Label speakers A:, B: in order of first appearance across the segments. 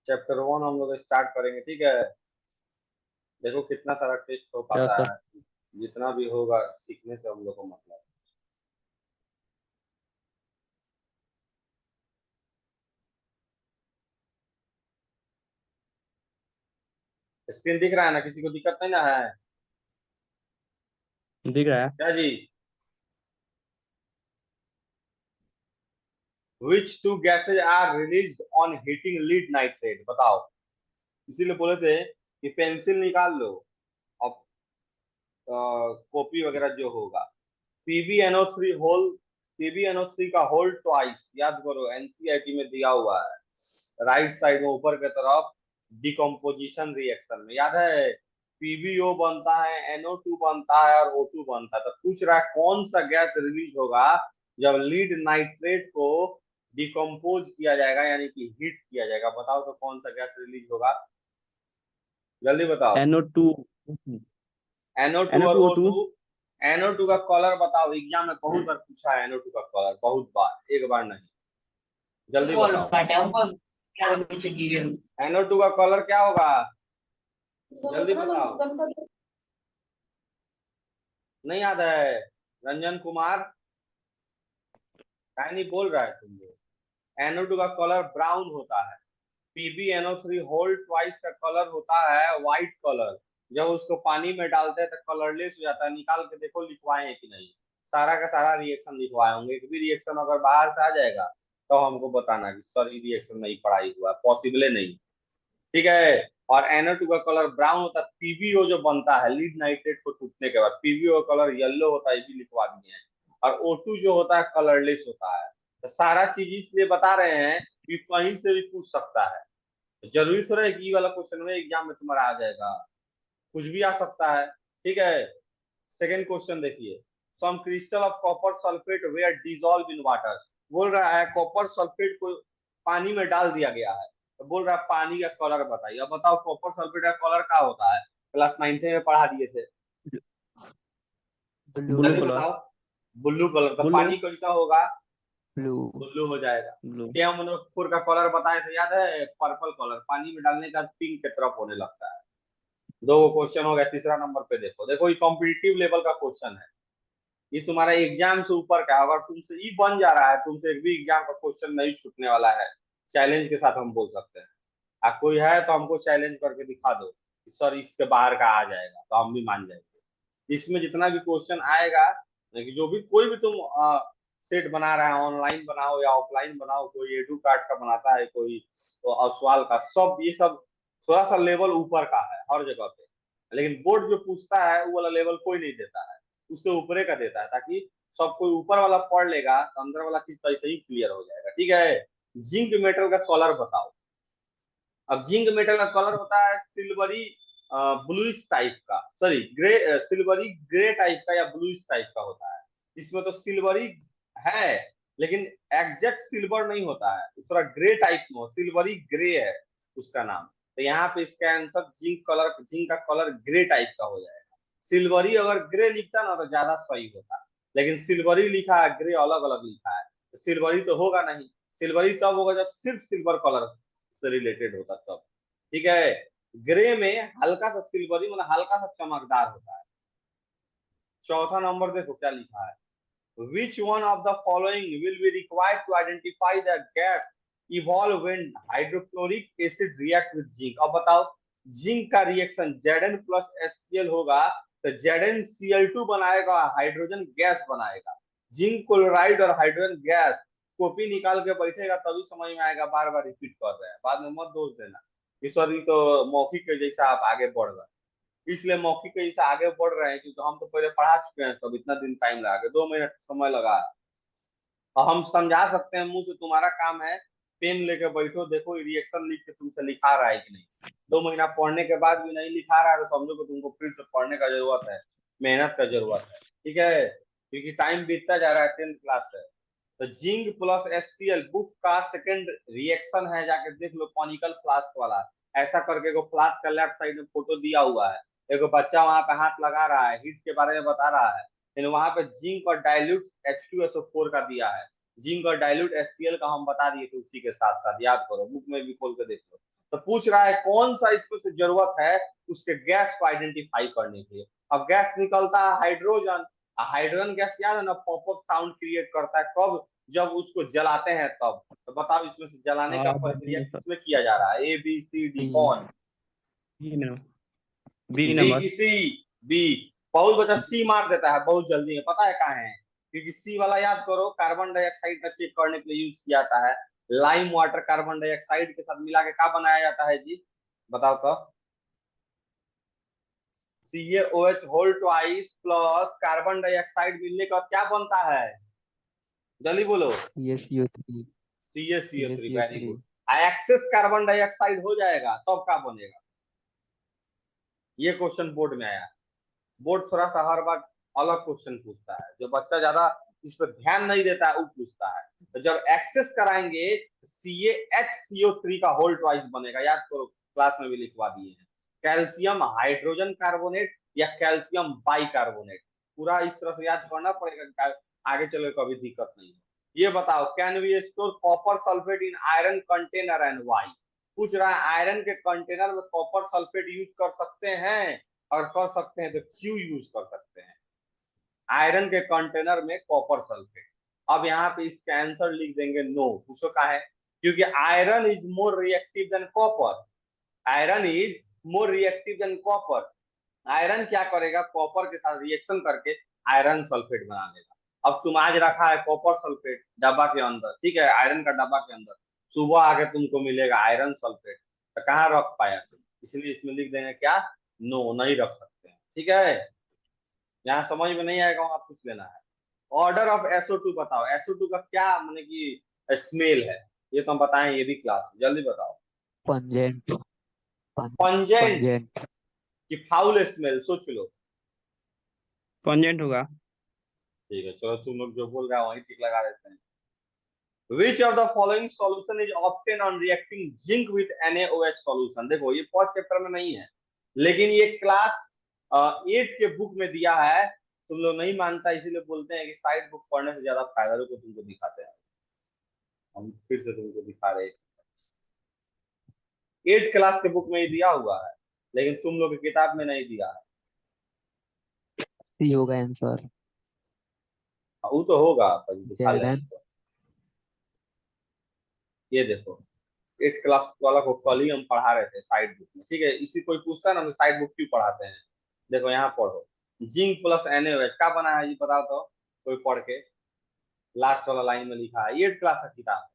A: Chapter 1 हम लोग start करेंगे, ठीक है। देखो कितना सारा टेस्ट हो
B: क्या
A: पाता
B: था?
A: है। जितना भी होगा सीखने से हम लोग को मतलब। स्क्रीन दिख रहा है ना, किसी को दिक्कत नहीं ना है?
B: दिख रहा है।
A: क्या जी? Which two gases are released on heating lead nitrate, बताओ। इसीलिए बोले थे कि पेंसिल निकाल लो। अब कॉपी वगैरह जो होगा। पीबीएनओ3 होल, पीबीएनओ3 का होल ट्वाइस, याद करो एनसीईआरटी में दिया हुआ है, राइट साइड में ऊपर की तरफ। डिकम्पोजिशन रिएक्शन में याद है, पीबीओ बनता है, एनओ2 बनता है और ओ2 बनता है। तो पूछ रहा है कौन सा गैस रिलीज होगा जब लीड नाइट्रेट को डिकम्पोज किया जाएगा, यानी कि हीट किया जाएगा। बताओ तो कौन सा गैस रिलीज होगा, जल्दी बताओ।
B: NO2।
A: NO2 और
B: NO2O2।
A: O2। NO2 का कलर बताओ, एग्जाम में बहुत बार पूछा है NO2 का कलर, बहुत बार, एक बार नहीं। जल्दी बताओ। NO2 का कलर क्या होगा, जल्दी बताओ। नहीं याद है? रंजन कुमार काहे नहीं बोल रहा है तुम लोग? NO2 का कलर ब्राउन होता है। PbNO3 होल ट्वाइस का कलर होता है व्हाइट कलर। जब उसको पानी में डालते हैं तो कलरलेस हो जाता है। निकाल के देखो लिखवाए हैं कि नहीं। सारा का सारा रिएक्शन लिखवाए होंगे। एक भी रिएक्शन अगर बाहर से आ जाएगा तो हमको बताना कि सर ये रिएक्शन नहीं पढ़ाई हुआ, पॉसिबल नहीं। ठीक है। और NO2 का कलर ब्राउन होता है। पीबीओ जो बनता है लीड नाइट्रेट को टूटने के बाद, पीबीओ का कलर येलो होता है, ये भी लिखवा दिए हैं। और O2 जो होता है कलरलेस होता है। तो सारा चीज इसलिए बता रहे हैं कि कहीं से भी पूछ सकता है। जरूरी थोड़ा है कि ये वाला क्वेश्चन में एग्जाम में तुम्हारा आ जाएगा, कुछ भी आ सकता है। ठीक है। सेकेंड क्वेश्चन देखिए। Some crystal of copper sulphate were dissolve in water. बोल रहा है कॉपर सल्फेट को पानी में डाल दिया गया है, तो बोल रहा है पानी का कलर बताइए। अब बताओ कॉपर सल्फेट का कलर क्या होता है, क्लास 9th में पढ़ा दिए थे।
B: ब्लू
A: जल्दी
B: कलर।
A: बताओ। ब्लू कलर, तो
B: ब्लू।
A: पानी कैसा होगा?
B: ब्लू।
A: ब्लू हो जाएगा।
B: ब्लू।
A: केमनोफोर का कलर बताए थे, याद है? पर्पल कलर, पानी में डालने का पिंक की तरफ होने लगता है। दो क्वेश्चन हो गया। तीसरा नंबर पे देखो, देखो ये कॉम्पिटिटिव लेवल का क्वेश्चन है। ये तुम्हारा एग्जाम से ऊपर का, अगर तुमसे ये बन जा रहा है, तुमसे एक भी एग्जाम का क्वेश्चन नहीं छूटने वाला है। चैलेंज के साथ हम बोल सकते हैं। कोई है तो हमको चैलेंज करके दिखा दो कि सर इसके बाहर का आ जाएगा, तो हम भी मान जाएंगे। इसमें जितना भी क्वेश्चन आएगा, जो भी कोई भी तुम सेट बना रहा है, ऑनलाइन बनाओ या ऑफलाइन बनाओ, कोई एडू कार्ड का बनाता है, कोई सवाल का, सब ये सब थोड़ा सा लेवल ऊपर का है हर जगह पे। लेकिन बोर्ड जो पूछता है वो वाला लेवल कोई नहीं देता है, उससे ऊपरे का देता है, ताकि सब कोई ऊपर वाला पढ़ लेगा तो अंदर वाला चीज तो ऐसे ही क्लियर हो जाएगा। ठीक है। जिंक मेटल का कलर बताओ। अब जिंक मेटल का कलर होता है सिल्वरी ब्लूइश टाइप का, sorry grey, silvery grey type का या ब्लूइश टाइप का होता है। इसमें तो सिल्वरी है, लेकिन एग्जैक्ट सिल्वर नहीं होता है, थोड़ा ग्रे टाइप में, सिल्वरी ग्रे है उसका नाम। तो यहाँ पे इसका आंसर जिंक कलर, जिंक का कलर ग्रे टाइप का हो जाएगा। सिल्वरी अगर ग्रे लिखता ना तो ज्यादा सही होता, लेकिन सिल्वरी लिखा है, ग्रे अलग अलग लिखा है, तो सिल्वरी तो होगा नहीं। सिल्वरी तब होगा जब सिर्फ सिल्वर कलर से रिलेटेड होता तब। ठीक है। ग्रे में हल्का सा सिल्वरी, मतलब हल्का सा चमकदार होता है। चौथा नंबर देखो क्या लिखा है। Which one of the following will be required to identify the gas evolve when hydrochloric acid react with zinc? अब बताओ, जिंक का रिएक्शन Zn प्लस HCl होगा, तो ZnCl2 बनाएगा, हाइड्रोजन गैस बनाएगा। जिंक क्लोराइड और हाइड्रोजन गैस, कॉपी निकाल के बैठेगा तभी समझ में आएगा, बार बार रिपीट कर रहे हैं, बाद में मत दोष देना ईश्वर, तो मौखिक के जैसा आप आगे बढ़ गए। इसलिए मौखिक के जैसे आगे बढ़ रहे हैं क्योंकि हम तो पहले पढ़ा चुके हैं सब, इतना दिन टाइम लगा के, 2 मिनट समय लगा। और हम समझा सकते हैं मुंह से, तुम्हारा काम है पेन लेके बैठो, देखो रिएक्शन लिख के तुमसे लिखा रहा है कि नहीं। 2 महीना पढ़ने के बाद भी नहीं लिखा रहा है तो समझो कि तुमको फिर से पढ़ने का जरूरत है, मेहनत का जरूरत है। ठीक है। क्योंकि टाइम बीतता जा रहा है, 10th क्लास है। तो जिंक प्लस HCl बुक का सेकंड रिएक्शन है, जाके देख लो कॉनिकल फ्लास्क वाला। ऐसा करके एगो फ्लास्क का लेफ्ट साइड में फोटो दिया हुआ है, एगो बच्चा वहां पे हाथ लगा रहा है, हीट के बारे में बता रहा है। फिर वहां पे जिंक और डाइल्यूट H2SO4 का दिया है। जिंक और डाइल्यूट HCl का हम बता दिए थे उसी के साथ साथ, याद करो, बुक में भी खोल के देख लो। तो पूछ रहा है कौन सा इसमें से जरूरत है उसके गैस को आइडेंटिफाई करने के लिए। अब गैस निकलता है हाइड्रोजन, हाइड्रोजन गैस याद है ना, पॉपअप साउंड क्रिएट करता है कब, जब उसको जलाते हैं तब। तो बताओ इसमें से जलाने का
B: हाँ
A: प्रक्रिया
B: हाँ,
A: किसमें किया जा रहा है, ABCD
B: बी
A: कौन?
B: Number, B
A: D
B: number.
A: की सी? बी। बहुत बच्चा सी मार देता है बहुत जल्दी में, पता है कहाँ है? क्योंकि सी वाला याद करो, कार्बन डाइऑक्साइड का चेक करने के लिए यूज किया जाता है। लाइम वाटर कार्बन डाइऑक्साइड के साथ मिला के क्या बनाया जाता है जी, बताओ तो। CaOH whole twice plus carbon dioxide मिलने का क्या बनता है, जल्दी बोलो।
B: CaCO3।
A: CaCO3, very
B: CaCO3।
A: Good. Excess carbon dioxide हो जाएगा तब क्या बनेगा, ये क्वेश्चन बोर्ड में आया। बोर्ड थोड़ा सा हर बार अलग क्वेश्चन पूछता है, जो बच्चा ज्यादा इस पर ध्यान नहीं देता है वो पूछता है। तो जब एक्सेस कराएंगे CaHCO3 का होल ट्वाइस बनेगा, याद करो क्लास में भी लिखवा दिए हैं। कैल्शियम हाइड्रोजन कार्बोनेट या कैल्शियम बाइकार्बोनेट, पूरा इस तरह से याद करना पड़ेगा, आगे चलो कभी दिक्कत नहीं है। ये बताओ, can we store copper sulphate in iron container and why? पूछ रहा है आयरन के कंटेनर में कॉपर सल्फेट यूज कर सकते हैं, और कर सकते हैं तो क्यों यूज कर सकते हैं आयरन के कंटेनर में कॉपर सल्फेट? अब यहाँ पे इसका आंसर लिख देंगे नो। पूछो का है, क्योंकि iron is more reactive than copper. Iron is more reactive than copper. Iron क्या करेगा, कॉपर के साथ रिएक्शन करके आयरन सल्फेट बना देगा। अब तुम आज रखा है कॉपर सल्फेट डब्बा के अंदर, ठीक है, आयरन का डब्बा के अंदर, सुबह आके तुमको मिलेगा आयरन सल्फेट, तो कहाँ रख पाया तुम? इसलिए इसमें लिख देंगे क्या, नो, नहीं रख सकते हैं, ठीक है। यहाँ समझ में नहीं आएगा वहां पूछ लेना है। ऑर्डर ऑफ SO2 बताओ, SO2 का क्या मतलब कि स्मेल है, ये तो हम बताएं ये भी क्लास में, जल्दी बताओ।
B: पंजेंट।
A: Pungent
B: pungent.
A: की फाउल स्मेल, सोच लो।
B: पंजेंट होगा।
A: ठीक है चलो, तुम लोग जो बोल रहे हो वही ठीक लगा देते हैं। Which of the following solution is obtained on reacting zinc with NaOH solution? देखो ये फर्स्ट चैप्टर में नहीं है, लेकिन ये क्लास 8 के बुक में दिया है। तुम लोग नहीं मानता, इसीलिए बोलते हैं कि साइड बुक पढ़ने से ज्यादा फायदा को तुमको दिखाते हैं। हम फिर से तुमको दिखा रहे हैं, 8 क्लास के बुक में ही दिया हुआ है, लेकिन तुम लोग की किताब में नहीं दिया है।
B: सी होगा आंसर।
A: वो तो होगा पर दिखा लेंगे
B: जेडन।
A: तो। ये देखो, 8 क्लास वाला को कल ही हम पढ़ा रहे थे साइड बुक में, ठीक है, इसी कोई पूछता है ना हम साइड बुक क्यों पढ़ाते हैं। देखो यहाँ पढ़ो, जिंक प्लस NaOH का बना है ये बताओ तो, कोई पढ़ के। लास्ट वाला लाइन में लिखा है, 8 क्लास का किताब,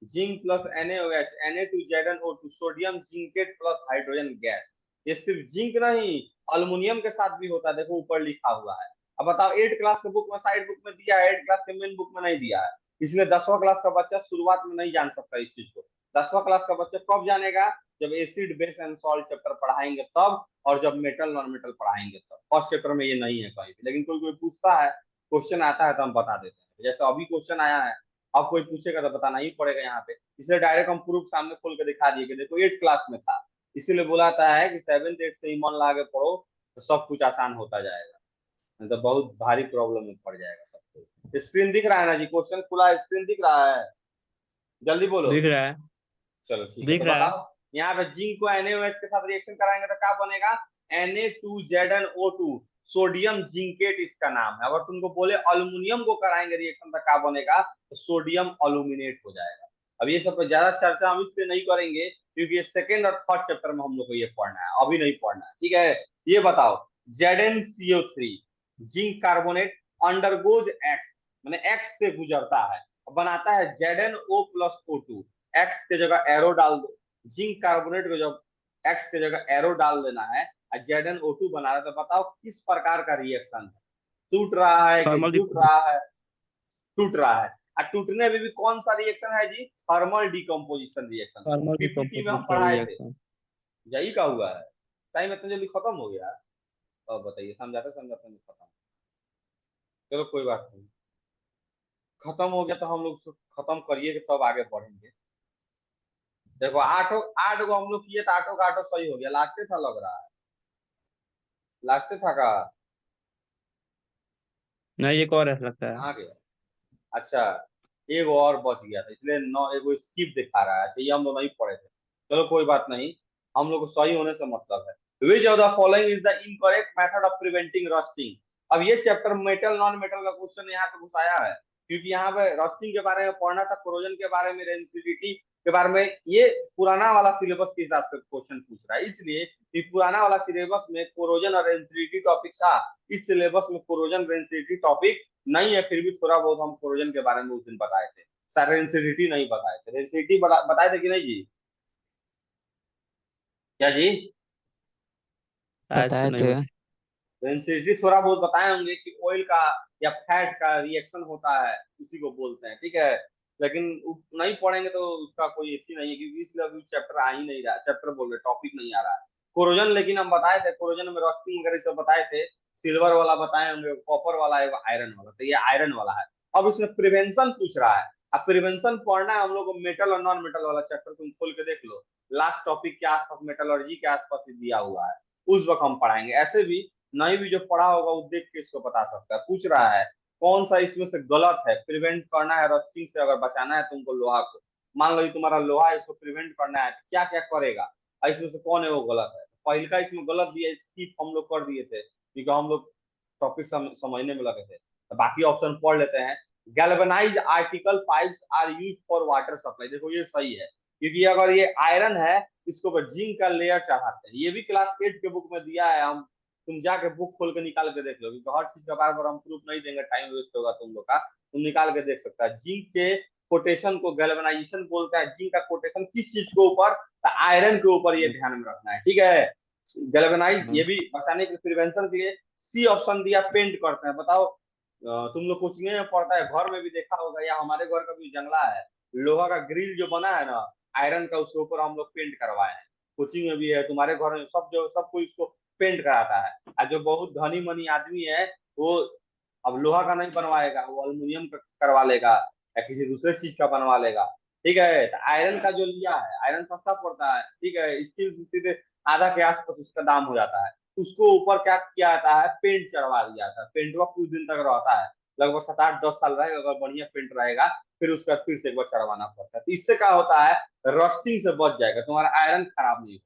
A: zinc plus NaOH Na2ZnO2 sodium zincate plus hydrogen gas. ये सिर्फ जिंक नहीं, अल्युमिनियम के साथ भी होता है, देखो ऊपर लिखा हुआ है। अब बताओ 8 क्लास के बुक में, साइड बुक में दिया है, 8 क्लास के मेन बुक में नहीं दिया है, इसलिए 10वां क्लास का बच्चा शुरुआत में नहीं जान सकता इस चीज को। 10वां क्लास का बच्चा कब जानेगा, जब acid base and salt chapter पढ़ाएंगे तब, और जब मेटल नॉन मेटल पढ़ाएंगे तब। फर्स्ट चैप्टर में ये नहीं है कहीं भी, लेकिन कोई कोई पूछता है, क्वेश्चन आता है तो हम बता देते हैं, जैसे अभी क्वेश्चन आया है, अब कोई पूछेगा तो बताना ही पड़ेगा यहाँ पे, इसलिए डायरेक्ट हम प्रूफ सामने खोल के दिखा दिए कि देखो 8 क्लास में था। इसीलिए बोलाता है कि 7th 8th से ही मन लगा के पढ़ो तो सब कुछ आसान होता जाएगा, नहीं तो बहुत भारी प्रॉब्लम में पड़ जाएगा सबको। स्क्रीन दिख रहा है ना जी, क्वेश्चन खुला है, स्क्रीन दिख रहा है, जल्दी बोलो।
B: दिख रहा है।
A: चलो ठीक है,
B: दिख
A: तो
B: रहा है।
A: बताओ, यहाँ पे जिंक को NaOH के साथ रिएक्शन कराएंगे तो क्या बनेगा, Na2ZnO2 सोडियम जिंकेट इसका नाम है। अगर तुमको बोले अल्युमिनियम को कराएंगे रिएक्शन तो क्या बनेगा, तो सोडियम अल्यूमिनेट हो जाएगा। अब ये सब तो ज्यादा चर्चा हम इस पे नहीं करेंगे, क्योंकि ये सेकेंड और थर्ड चैप्टर में हम लोग को ये पढ़ना है, अभी नहीं पढ़ना है, ठीक है। ये बताओ, ZnCO3 zinc carbonate undergoes x, मैंने एक्स से गुजरता है, बनाता है ZnO+O2। एक्स के जगह एरो डाल दो, जिंक कार्बोनेट को जब एक्स के जगह एरो डाल देना है, ZnO2 बना रहा है, तो बताओ किस प्रकार का रिएक्शन है, टूट रहा है कि
B: थर्मल
A: जुट रहा है, टूट रहा है। और टूटने में भी कौन सा रिएक्शन है जी, thermal decomposition reaction.
B: Thermal
A: PPT में हम
B: डिकम्पोजिशन
A: पढ़ाए थे,
B: रिएक्शन।
A: यही का हुआ है। टाइम इतना जल्दी खत्म हो गया, अब बताइए, समझाते समझाते नहीं खत्म। चलो कोई बात नहीं, खत्म हो गया तो हम लोग खत्म करिए तब आगे बढ़ेंगे। देखो आठ गो हम लोग किए तो आठों का आठों सही हो गया, लास्टे था लग रहा है, लास्टे था का,
B: नहीं, एक और ऐसा लगता है।
A: कहाँ गया, अच्छा एक और बच गया था, इसलिए नौ एगो स्किप दिखा रहा है। अच्छा, ये हम लोग नहीं पढ़े थे, चलो कोई बात नहीं, हम लोग को सही होने से मतलब है। विच of the following is the incorrect method of preventing rusting. अब ये चैप्टर मेटल नॉन मेटल का क्वेश्चन यहाँ पे घुसाया है, क्योंकि यहाँ पे रस्टिंग के बारे में पढ़ना था, कोरोजन के बारे में, रेंसिडिटी के बारे में। ये पुराना वाला सिलेबस के हिसाब से क्वेश्चन पूछ रहा है, इसलिए कि पुराना वाला सिलेबस में कोरोजन और रेंसिडिटी टॉपिक था, इस सिलेबस में कोरोजन रेंसिडिटी टॉपिक नहीं है। फिर भी थोड़ा बहुत हम कोरोजन के बारे में उस दिन बताए थे, सर रेंसिडिटी नहीं बताए थे। रेंसिडिटी बताए थे कि नहीं जी? क्या जी?
B: शायद तो
C: बताए
B: नहीं
C: थे।
B: बता।
A: डेंसिटी थोड़ा बहुत बताए होंगे कि ऑयल का या फैट का रिएक्शन होता है, उसी को बोलते हैं, ठीक है। लेकिन नहीं पढ़ेंगे तो उसका कोई इसी नहीं है, क्योंकि इसलिए अभी चैप्टर आ ही नहीं रहा, चैप्टर बोल रहे टॉपिक नहीं आ रहा है। कोरोजन लेकिन हम बताए थे, कोरोजन में रस्टिंग वगैरह सब बताए थे, सिल्वर वाला बताए होंगे, कॉपर वाला है, आयरन वाला, तो ये आयरन वाला है। अब इसमें प्रिवेंशन पूछ रहा है। अब प्रिवेंशन पढ़ना है हम लोग को, मेटल और नॉन मेटल वाला चैप्टर तुम खोल के देख लो, लास्ट टॉपिक के आसपास मेटलर्जी के आसपास ही दिया हुआ है, उस वक्त हम पढ़ाएंगे। ऐसे भी नहीं भी जो पढ़ा होगा वो देख के इसको बता सकता है। पूछ रहा है कौन सा इसमें से गलत है, प्रिवेंट करना है रस्टिंग से, अगर बचाना है तुमको लोहा को, मान लो तुम्हारा लोहा है, इसको प्रिवेंट करना है, तो क्या क्या करेगा, और इसमें से कौन है वो गलत है। पहले का इसमें गलत दिया, स्किप हम लोग कर दिए थे, क्योंकि हम लोग टॉपिक समझने में लगे थे। तो बाकी ऑप्शन पढ़ लेते हैं। Galvanise article pipes are use for water supply, देखो ये सही है, क्योंकि अगर ये आयरन है, इसके ऊपर जिंक का लेयर चढ़ाते हैं। ये भी क्लास 8 के बुक में दिया है, हम तुम जाके बुक खोल के निकाल के देख लो, क्योंकि हर चीज का बार बार हम प्रूफ नहीं देंगे, टाइम वेस्ट होगा तुम लोग का। तुम निकाल के देख सकता है, जिंक के कोटेशन को गैल्वेनाइजेशन बोलता है। जिंक का कोटेशन किस चीज के ऊपर, तो आयरन के ऊपर, ये ध्यान में रखना है, ठीक है। गैल्वेनाइज ये भी बचाने के प्रिवेंशन के लिए। सी ऑप्शन दिया, पेंट करते हैं। बताओ, तुम लोग कोचिंग में पढ़ता है, घर में भी देखा होगा, या हमारे घर का भी जंगला है, लोहा का ग्रिल जो बना है ना आयरन का, उसके ऊपर हम लोग पेंट करवाए हैं। कोचिंग में भी है, तुम्हारे घर में सब, जो सब कोई इसको पेंट कराता है। और जो बहुत धनी मनी आदमी है, वो अब लोहा का नहीं बनवाएगा, वो अल्युमिनियम का करवा लेगा, या किसी दूसरे चीज का बनवा लेगा, ठीक है। तो आयरन का जो लिया है, आयरन सस्ता पड़ता है, ठीक है, स्टील से सीधे आधा के आसपास उसका दाम हो जाता है। उसको ऊपर क्या किया जाता है, पेंट चढ़वा दिया जाता है। पेंट वह कुछ दिन तक रहता है, लगभग 7 8 10 साल रहेगा, अगर बढ़िया पेंट रहेगा। फिर उसका फिर से एक बार चढ़वाना पड़ता है। तो इससे क्या होता है, रस्टिंग से बच जाएगा, तुम्हारा आयरन खराब नहीं होगा।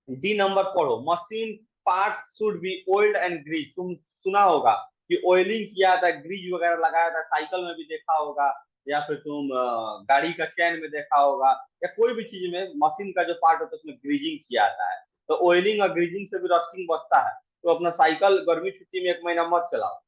A: डी नंबर पढ़ो, machine parts should be oiled and grease. तुम सुना होगा कि ऑयलिंग किया था, ग्रीज वगैरह लगाया था, साइकिल में भी देखा होगा, या फिर तुम गाड़ी का चैन में देखा होगा, या कोई भी चीज में मशीन का जो पार्ट होता है उसमें ग्रीजिंग किया जाता है। तो ऑयलिंग और ग्रीजिंग से भी रस्टिंग बचता है। तो अपना साइकिल गर्मी छुट्टी में 1 महीना मत चलाओ,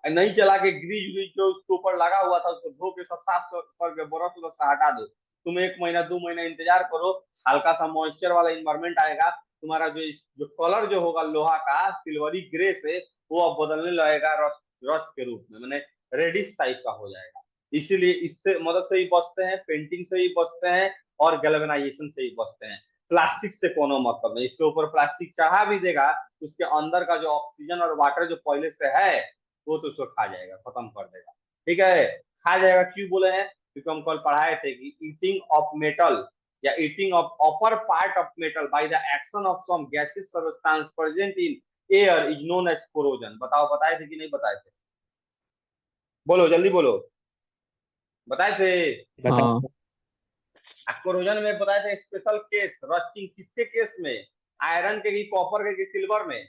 A: नहीं चला के ग्रीज व्रीज जो उसके ऊपर लगा हुआ था उसको धो के सब साफ करके बरस उरस से हटा दो। तुम 1 महीना 2 महीना इंतजार करो, हल्का सा मॉइस्चर वाला इन्वायरमेंट आएगा, तुम्हारा जो कलर जो होगा लोहा का सिल्वरी ग्रे से, वो अब बदलने लगेगा रस्ट, रस्ट के रूप में, मैंने रेडिश टाइप का हो जाएगा। इसीलिए इससे मदद से ही बचते हैं, पेंटिंग से ही बचते हैं, और गैल्वेनाइजेशन से ही बचते हैं। प्लास्टिक से कोनो मतलब नहीं, इसके ऊपर प्लास्टिक चढ़ा भी देगा, उसके अंदर का जो ऑक्सीजन और वाटर जो पहले से है, वो तो उसको खा जाएगा, खत्म कर देगा, ठीक है। खा जाएगा क्यों बोले हैं, क्योंकि हम कल पढ़ाए थे कि ईटिंग ऑफ मेटल या eating of upper part of metal by the action of some gases substance present in air is known as corrosion. बताओ, बताए थे कि नहीं बताए थे? बोलो जल्दी बोलो, बताए थे?
C: हाँ।
A: कोरोजन में बताए थे स्पेशल केस रस्टिंग, किसके केस में, आयरन के कि कॉपर के कि सिल्वर में?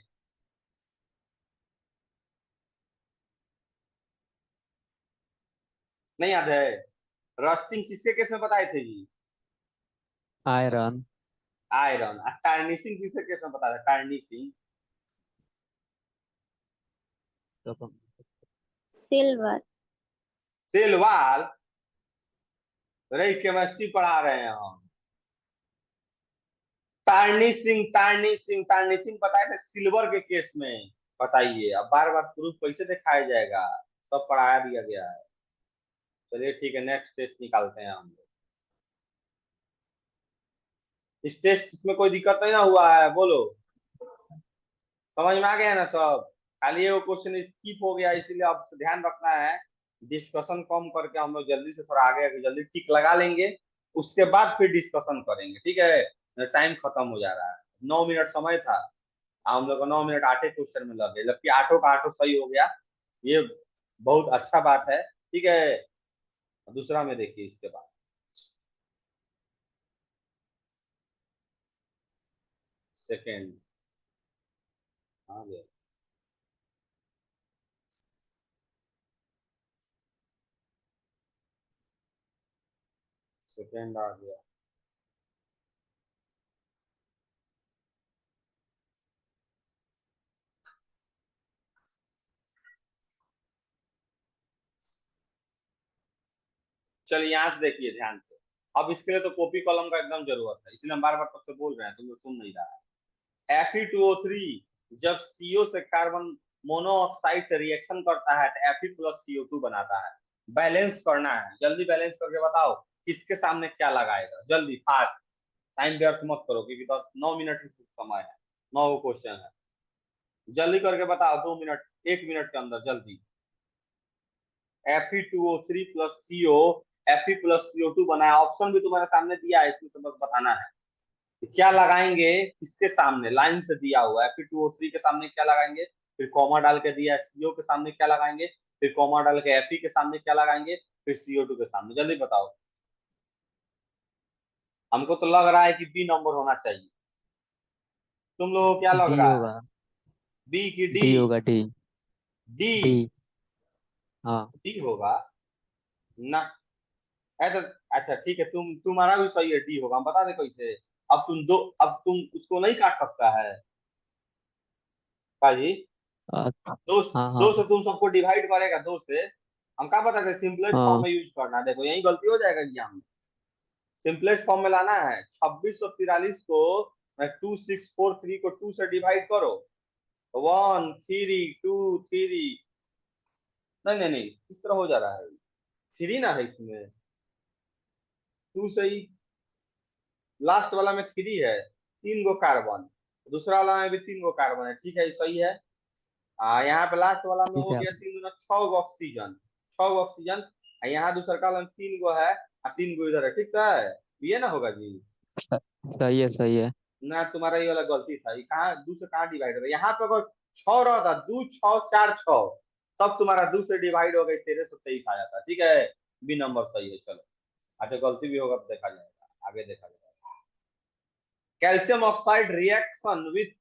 A: नहीं याद है? रस्टिंग किसके केस में बताए थे जी?
C: आयरन।
A: आयरन। टार्निशिंग किसके केस में बताया था, टार्निशिंग?
D: सिल्वर।
A: सिल्वर? रही केमिस्ट्री पढ़ा रहे हैं हम। टार्निशिंग, टार्निशिंग, टार्निशिंग बताए थे सिल्वर के केस में। बताइए, अब बार बार प्रूफ कैसे दिखाया जाएगा, सब पढ़ाया दिया गया है। चलिए ठीक है, नेक्स्ट टेस्ट निकालते हैं हम लोग। इस टेस्ट में कोई दिक्कत नहीं ना हुआ है, बोलो, समझ में आ गया ना सब? खाली वो क्वेश्चन स्किप हो गया, इसीलिए अब ध्यान रखना है। डिस्कशन कम करके हम लोग जल्दी से थोड़ा आगे आगे जल्दी टिक लगा लेंगे, उसके बाद फिर डिस्कशन करेंगे, ठीक है। टाइम खत्म हो जा रहा है, 9 मिनट समय था, हम लोग को 9 मिनट 8 क्वेश्चन में लगे, जबकि 8 का 8 सही हो गया। ये बहुत अच्छा बात है, ठीक है। दूसरा में देखिए इसके बाद सेकेंड आ गया, सेकेंड आ गया। चलिए यहाँ से देखिए ध्यान से। अब इसके लिए तो कॉपी कलम का एकदम जरूरत है, इसलिए हम बार बार तब से बोल रहे हैं, तुम सुन नहीं रहा है। Fe2O3 जब CO से कार्बन मोनोऑक्साइड से रिएक्शन करता है तो Fe प्लस CO2 बनाता है। बैलेंस करना है, जल्दी बैलेंस करके बताओ किसके सामने क्या लगाएगा, जल्दी फास्ट, टाइम व्यर्थ मत करो क्योंकि तो 9 मिनट ही समय है, 9 क्वेश्चन है, जल्दी करके बताओ, 2 मिनट, 1 मिनट के अंदर जल्दी। Fe2O3 plus CO Fe plus CO2 बनाया, ऑप्शन भी तुम्हारे सामने दिया है, इसमें से बस बताना है क्या लगाएंगे, किसके सामने, लाइन से दिया हुआ है। Fe2O3 के सामने क्या लगाएंगे, फिर कॉमा डाल के दिया है, CO के सामने क्या लगाएंगे, फिर कॉमा डाल के Fe के सामने क्या लगाएंगे, फिर CO2 के सामने, जल्दी बताओ। हमको तो लग रहा है कि बी नंबर होना चाहिए, तुम लोगों को क्या लग
C: डी
A: रहा है,
C: होगा।
A: बी की डी?
C: डी होगा, डी।
A: डी?
C: डी। हाँ।
A: डी होगा ना? ऐसा? अच्छा ठीक है, तुम्हारा भी सही है, डी होगा, हम बता दे कैसे। अब तुम उसको नहीं काट सकता है काजी,
C: अ,
A: दो,
C: हाँ
A: दो
C: हाँ
A: से तुम सबको डिवाइड करेगा, दो से। हम क्या बताते, सिंपलेस्ट फॉर्म
C: हाँ।
A: में यूज करना है, देखो यही गलती हो जाएगा एग्जाम में। सिंपलेस्ट फॉर्म में लाना है, 2643 को 2643 को 2 से डिवाइड करो, 1 3 2 3। नहीं नहीं नहीं, इस तरह हो जा रहा है, 3 ना है इसमें, 2 से ही, लास्ट वाला में 3 है, 3 गो कार्बन, दूसरा वाला में भी 3 गो कार्बन है, ठीक है, सही है। यहाँ पे लास्ट वाला में
C: ठीक
A: हो
C: है।
A: गया 3 × 6 ऑक्सीजन, 6 ऑक्सीजन। यहाँ दूसरा कॉलम 3 गो है, 3 गो इधर है, ठीक है, ये ना होगा जी।
C: स- सही है, सही है।
A: ना तुम्हारा ये वाला गलती था, ये कहाँ 2 से कहाँ डिवाइड हो रहा है, यहाँ पे अगर 6 रहता, 2 6 4 6, तब तुम्हारा 2 से डिवाइड हो गई, 1323 आ जाता, ठीक है, बी नंबर सही है, चलो। अच्छा गलती भी होगा तो देखा जाएगा, आगे देखा जाएगा। Calcium oxide reaction with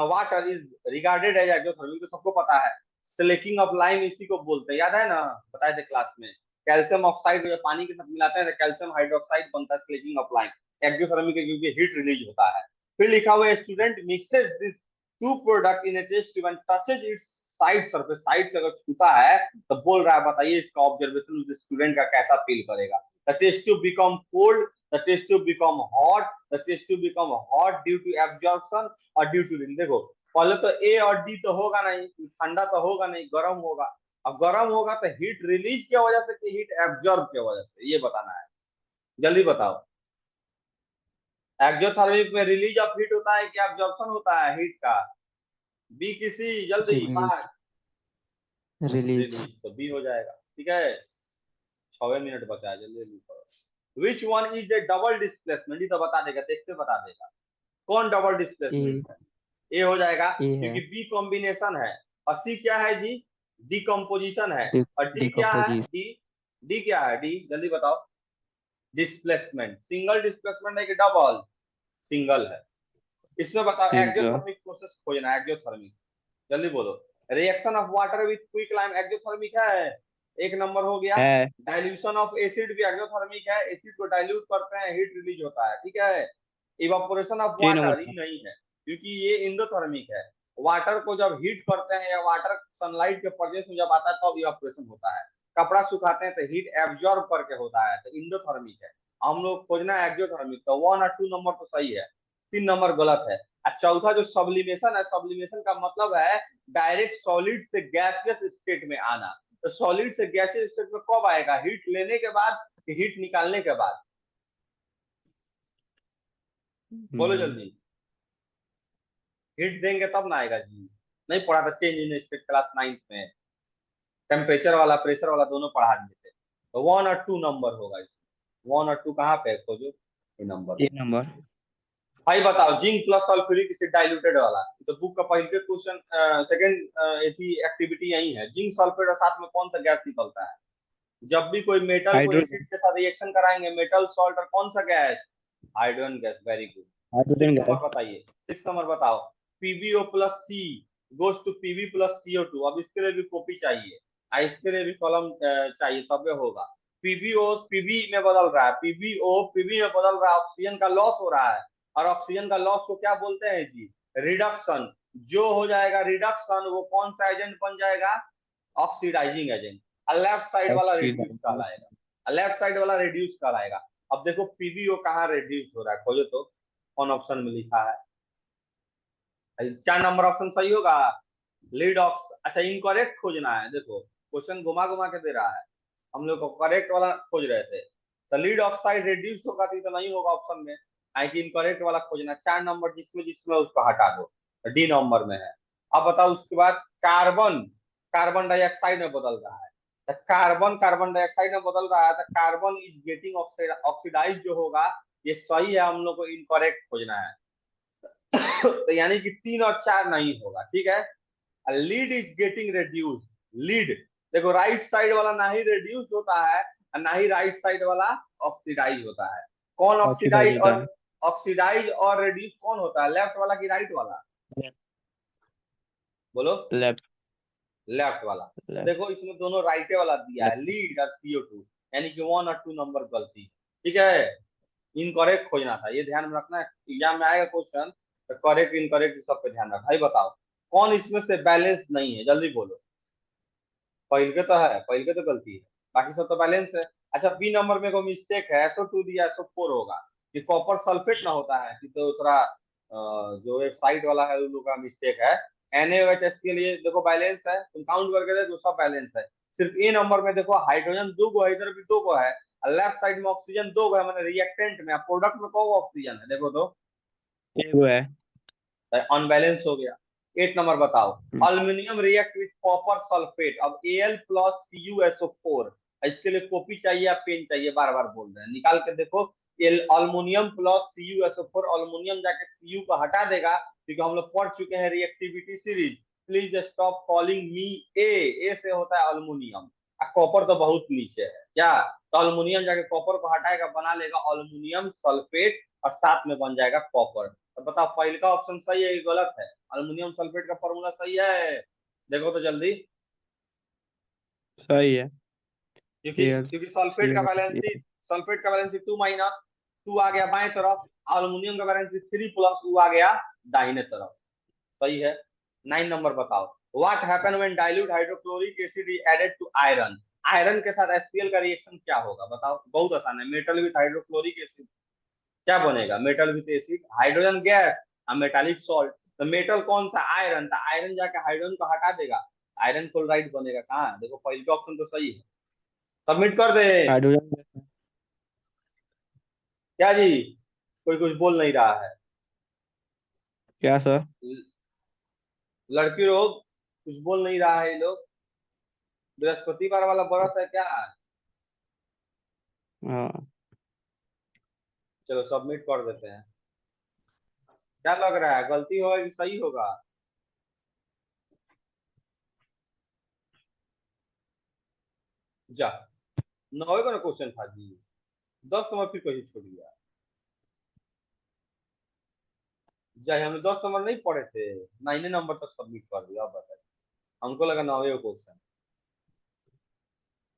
A: water is regarded as exothermic, तो सबको पता है, स्लेकिंग ऑफ लाइम इसी को बोलते हैं, याद है ना, बताए थे क्लास में। कैल्शियम ऑक्साइड को जब पानी के साथ मिलाते हैं तो कैल्शियम हाइड्रोक्साइड बनता है, स्लेकिंग ऑफ लाइम, एक्सोथर्मिक है क्योंकि हीट रिलीज होता है। फिर लिखा हुआ है student mixes this two product in a test tube and touches its side surface, side से अगर छूता है तो बोल रहा है, बताइए इसका ऑब्जर्वेशन उस स्टूडेंट का कैसा फील करेगा। The test tube become cold, the test tube become hot, the test tube become hot due to absorption और due to heat। देखो पहले तो ए और डी तो होगा नहीं, ठंडा तो होगा नहीं, गर्म होगा। अब गर्म होगा तो हीट रिलीज की वजह से कि हीट एब्जॉर्ब की वजह से, ये बताना है, जल्दी बताओ। एक्सोथर्मिक में रिलीज ऑफ हीट होता है कि एब्जॉर्प्शन होता है हीट का, बी किसी, जल्दी
C: रिलीज।
A: फास्ट।
C: रिलीज।
A: रिलीज तो बी हो जाएगा, ठीक है, 6 मिनट बचा है, जल्दी जल्दी करो। Which one is A double displacement, ये तो बता देगा, देखते बता देगा कौन डबल
C: ए।
A: डिस्प्लेसमेंट है। ए हो जाएगा
C: ए है।
A: क्योंकि बी कॉम्बिनेशन है, और सी क्या है जी, डिकम्पोजिशन है,
C: डि,
A: और डी क्या है,
C: डिकम्पोजिशन।
A: डी, डी क्या है, डी जल्दी बताओ। डिस्प्लेसमेंट, सिंगल डिस्प्लेसमेंट है कि डबल, सिंगल है। इसमें बताओ
B: सिंगल।
A: एक्सोथर्मिक प्रोसेस खोजना है, एक्सोथर्मिक, जल्दी बोलो। Reaction of water with quick lime exothermic है, 1 नंबर हो गया।
B: है।
A: डाइल्यूशन ऑफ एसिड भी एक्सोथर्मिक है, एसिड को डाइल्यूट करते हैं, हीट रिलीज होता है, ठीक है। इवापोरेशन ऑफ
B: 3 नंबर
A: वाटर
B: था।
A: ही नहीं है क्योंकि ये इंडोथर्मिक है, वाटर को जब हीट करते हैं या वाटर सनलाइट के प्रेजेंस में जब आता है तब इवापोरेशन होता है। कपड़ा सुखाते हैं तो हीट एब्जॉर्ब करके होता है, तो इंडोथर्मिक है। हम लोग खोजना है एक्सोथर्मिक, तो 1 और 2 नंबर तो सही है, 3 नंबर गलत है। चौथा जो सब्लिमेशन है, सब्लिमेशन का मतलब है डायरेक्ट सॉलिड से गैसियस स्टेट में आना। तो सॉलिड से गैसियस स्टेट में कब आएगा, हीट लेने के बाद कि हीट निकालने के बाद, बोलो
B: हम्म।
A: जल्दी। हीट देंगे तब ना आएगा जी, नहीं पढ़ा था change in state class 9th में, टेम्परेचर वाला प्रेशर वाला दोनों पढ़ा दिए थे। तो 1 और 2 नंबर होगा इसमें, 1 और 2 कहाँ पे है, खोजो, ये नंबर।
B: 3 नंबर।
A: भाई बताओ, zinc plus sulphuric acid diluted वाला, तो बुक का पहले क्वेश्चन सेकंड एथी एक्टिविटी यही है, जिंक सल्फेट और साथ में कौन सा गैस निकलता है, जब भी कोई मेटल को
B: हाइड्रोजन
A: एसिड के साथ रिएक्शन कराएंगे, मेटल सॉल्ट और कौन सा gas, hydrogen gas. Very good.
B: Hydrogen
A: 6
B: gas.
A: Number बताइए, 6 नंबर बताओ। PbO plus C goes to Pb plus CO2। अब इसके लिए भी कॉपी चाहिए, इसके लिए भी कॉलम चाहिए, तब होगा। PbO Pb में बदल रहा है, PbO Pb में बदल रहा है, ऑक्सीजन का लॉस हो रहा है। और ऑक्सीजन का लॉस को क्या बोलते हैं जी, रिडक्शन। जो हो जाएगा रिडक्शन, वो कौन सा एजेंट बन जाएगा, ऑक्सीडाइजिंग एजेंट। लेफ्ट साइड वाला रिड्यूस कहलाएगा, लेफ्ट साइड वाला रिड्यूस कहलाएगा। अब देखो PbO कहाँ रिड्यूस हो रहा है, खोजो तो कौन ऑप्शन में लिखा है। 4 नंबर ऑप्शन सही होगा, लीड ऑक्स। अच्छा, इनकरेक्ट खोजना है, देखो क्वेश्चन घुमा घुमा के दे रहा है, हम लोग को करेक्ट वाला खोज रहे थे। तो लीड ऑक्साइड रिड्यूस होगा तो नहीं होगा ऑप्शन में, आई कि इनकरेक्ट वाला खोजना। 4 नंबर जिसमें जिसमें उसको हटा दो, डी नंबर में है। अब बताओ उसके बाद कार्बन, कार्बन डाइऑक्साइड में बदल रहा है। तो कार्बन कार्बन डाइऑक्साइड में बदल रहा है, तो कार्बन इज गेटिंग ऑक्सीडाइज जो होगा, ये सही है, हम लोग को इनकरेक्ट खोजना है। तो यानी कि 3 और 4 नहीं होगा, ठीक है। Lead is getting reduce, lead देखो राइट साइड वाला ना ही रिड्यूस होता है और ना ही राइट साइड वाला ऑक्सीडाइज होता है। कौन
B: ऑक्सीडाइज
A: ऑक्सीडाइज
B: होता
A: और ऑक्सीडाइज और रिड्यूस कौन होता है, लेफ्ट वाला कि राइट वाला,
B: है।
A: बोलो।
B: लेफ्ट।
A: लेफ्ट वाला।
B: लेफ्ट।
A: देखो इसमें दोनों राइटे वाला दिया है, लीड और CO2, यानी कि 1 और 2 नंबर गलती, ठीक है। इनकरेक्ट खोजना था, ये ध्यान में रखना है, एग्जाम में आएगा क्वेश्चन तो करेक्ट इनकरेक्ट सब पे ध्यान रखना। भाई बताओ कौन इसमें से बैलेंस नहीं है, जल्दी बोलो। पहल के तो है, पहल के तो गलती है, बाकी सब तो बैलेंस है। अच्छा, बी नंबर में कोई मिस्टेक है, SO2 दिया, SO4 होगा, कि कॉपर सल्फेट ना होता है कि, तो थोड़ा जो वेबसाइट वाला है उन लोग का मिस्टेक है। NaOH के लिए देखो बैलेंस है, तुम काउंट करके देखो सब बैलेंस है। सिर्फ ए नंबर में देखो हाइड्रोजन 2 गो है, इधर भी 2 गो है, लेफ्ट साइड में ऑक्सीजन 2 गो है, मैंने रिएक्टेंट में, प्रोडक्ट में कौ ऑक्सीजन है, देखो तो
B: ये वो है।
A: अनबैलेंस हो गया। 8 नंबर बताओ, aluminium react with copper sulphate. अब Al प्लस CuSO4, इसके लिए कॉपी चाहिए या पेन चाहिए, बार बार बोल रहे हैं, निकाल के देखो। अल्यूमिनियम प्लस CuSO4, अल्यूमिनियम जाके Cu को हटा देगा, क्योंकि हम लोग पढ़ चुके हैं reactivity series. Please stop calling me A से होता है अल्यूमिनियम, कॉपर तो बहुत नीचे है क्या, तो अल्यूमिनियम जाके कॉपर को हटाएगा, बना लेगा अल्यूमिनियम सल्फेट, और साथ में बन जाएगा कॉपर। तो बताओ पहले का ऑप्शन सही है कि गलत है, अल्यूमिनियम सल्फेट का फॉर्मूला सही है, देखो तो जल्दी।
B: सही है।
A: क्योंकि क्योंकि सल्फेट का वैलेंसी 2 माइनस 2 आ गया बाएं तरफ, अल्यूमिनियम का वैलेंसी 3 प्लस 2 आ गया दाहिने तरफ, सही है। 9 नंबर बताओ, what happen when dilute hydrochloric acid is added to iron. Iron के साथ HCl का रिएक्शन क्या होगा, बताओ, बहुत आसान है। मेटल विथ हाइड्रोक्लोरिक एसिड क्या बनेगा, metal with acid, hydrogen gas और मेटालिक सॉल्ट। तो मेटल कौन सा, आयरन, तो आयरन जाके हाइड्रोजन को हटा देगा, आयरन क्लोराइड बनेगा। कहाँ देखो, पहले ऑप्शन तो सही है, सबमिट कर दे।
B: हाइड्रोजन।
A: क्या जी, कोई कुछ बोल नहीं रहा है,
B: क्या सर?
A: लड़की लोग कुछ बोल नहीं रहा है, ये लोग बृहस्पतिवार वाला व्रत है क्या।
B: हाँ।
A: चलो सबमिट कर देते हैं। क्या लग रहा है, गलती होगा कि सही होगा, जा 9 का क्वेश्चन था जी, 10 नंबर फिर कैसे छोड़ दिया, जा हमने 10 नंबर नहीं पढ़े थे, 9 नंबर तक सबमिट कर दिया। अब बताइए, हमको लगा 9 क्वेश्चन,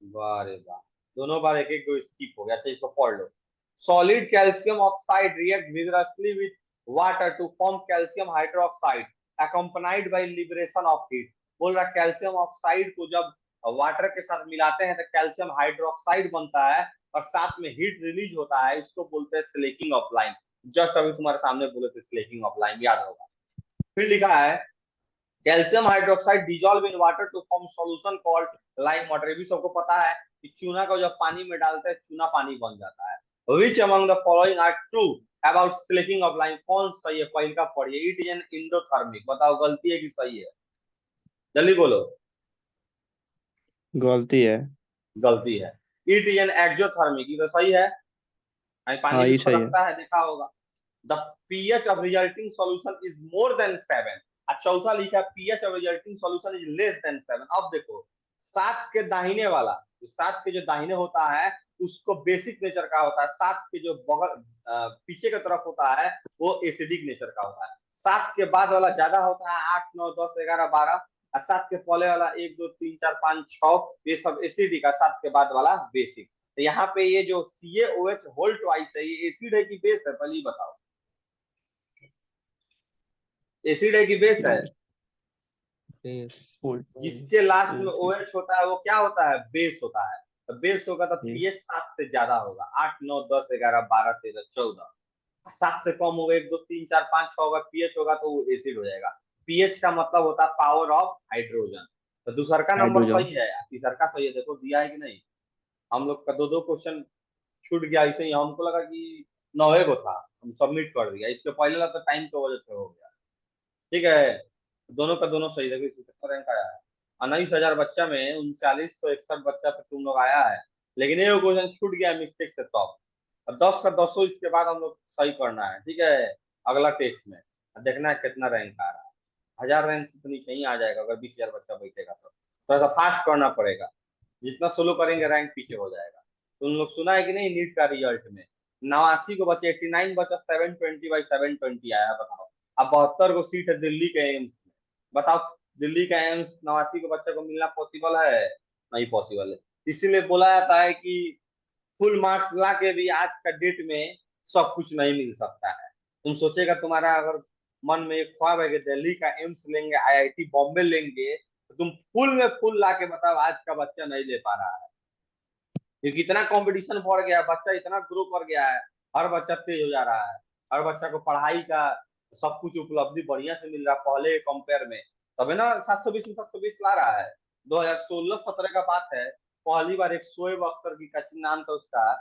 A: वाह रे वाह, दोनों बार एक एक दो स्किप हो गया। अच्छा इसको पढ़ लो, solid calcium oxide react vigorously with water to form calcium hydroxide accompanied by liberation of heat. बोल रहा कैल्शियम ऑक्साइड को जब वाटर के साथ मिलाते हैं तो कैल्शियम हाइड्रोक्साइड बनता है और साथ में हीट रिलीज होता है, इसको बोलते हैं स्लेकिंग ऑफ लाइन। जस्ट अभी तुम्हारे सामने बोले थे स्लेकिंग ऑफ लाइन, याद होगा। फिर लिखा है calcium hydroxide dissolve in water to form solution called lime water. ये भी सबको पता है कि चूना को जब पानी में डालते हैं चूना पानी बन जाता है। Which among the following are true about slaking of lime, कौन सही है, पहले का पढ़िए। इट इज एन इंडोथर्मिक, बताओ गलती है कि सही है, जल्दी बोलो।
B: गलती है।
A: गलती है। इट इज एन एक्सोथर्मिक, ये तो सही है, पानी
B: हाँ
A: भी
B: ये सही है।
A: खदकता है, देखा होगा। The pH of resulting solution is more than 7। चौथा लिखा pH of resulting solution is less than 7। अब देखो 7 के दाहिने वाला जो 7 के जो दाहिने होता है उसको बेसिक नेचर का होता है, 7 के जो बगल पीछे की तरफ होता है वो एसिडिक नेचर का होता है। 7 के बाद वाला ज्यादा होता है, 8 9 10 11 12, और 7 के पहले वाला 1 2 3 4 5 6 ये सब एसिडिक है, 7 के बाद वाला बेसिक। तो यहाँ पे ये जो CaOH होल ट्वाइस है ये एसिड है कि बेस है, पहले ही बताओ। एसिड है कि बेस है?
C: बेस।
A: जिसके लास्ट में OH होता है वो क्या होता है? बेस होता है। तो बेस होगा तो pH 7 से ज्यादा होगा, 8 9 10 11 12 13 14। 7 से कम होगा 1 2 3 4 5 6 होगा, pH होगा तो वो एसिड हो जाएगा। pH का मतलब होता है पावर ऑफ हाइड्रोजन। तो दूसरा का नंबर
B: हाइड्रोजन।
A: सही है, तीसरा का सही है, देखो दिया है कि नहीं। हम लोग का दो दो क्वेश्चन छूट गया, ऐसे ही हमको लगा कि 9 को था, हम सबमिट कर दिया, इसके पहले वाला तो टाइम की वजह से हो गया। ठीक है, दोनों का दोनों सही। देखो इसमें कितना रैंक आया है, 19,000 बच्चा में 3961 बच्चा पे तुम लोग आया है, लेकिन ये क्वेश्चन छूट गया मिस्टेक से। तो अब 10 का 10 इसके बाद हम लोग सही करना है, ठीक है, अगला टेस्ट में। अब देखना है कितना रैंक आ रहा है। 1000 रैंक से तो नीचे ही आ जाएगा अगर 20,000 बच्चा बैठेगा तो। थोड़ा सा फास्ट करना पड़ेगा, जितना सोलो करेंगे रैंक पीछे हो जाएगा। तुम लोग सुना है कि नहीं नीट का रिजल्ट में 89 को बचे, 89 बचा 720/720 आया, बताओ। अब 72 को सीट है दिल्ली के एम्स में, बताओ दिल्ली का एम्स 89 को बच्चे को मिलना पॉसिबल है? नहीं पॉसिबल है। इसीलिए बोला जाता है कि फुल मार्क्स ला के भी आज का डेट में सब कुछ नहीं मिल सकता है। तुम सोचेगा, तुम्हारा अगर मन में एक ख्वाब है कि दिल्ली का एम्स लेंगे, IIT बॉम्बे लेंगे, तो तुम फुल में फुल ला के बताओ आज का बच्चा नहीं ले पा रहा है, क्योंकि इतना कंपटीशन बढ़ गया, बच्चा इतना ग्रो कर गया है, हर बच्चा तेज हो जा रहा है, हर बच्चा को पढ़ाई का सब कुछ उपलब्धि बढ़िया से मिल रहा है पहले कंपेयर में। तभी ना 720 में 720 ला रहा है। 2016-17 का बात है, पहली बार एक शोएब अख्तर की कचिन नाम था उसका,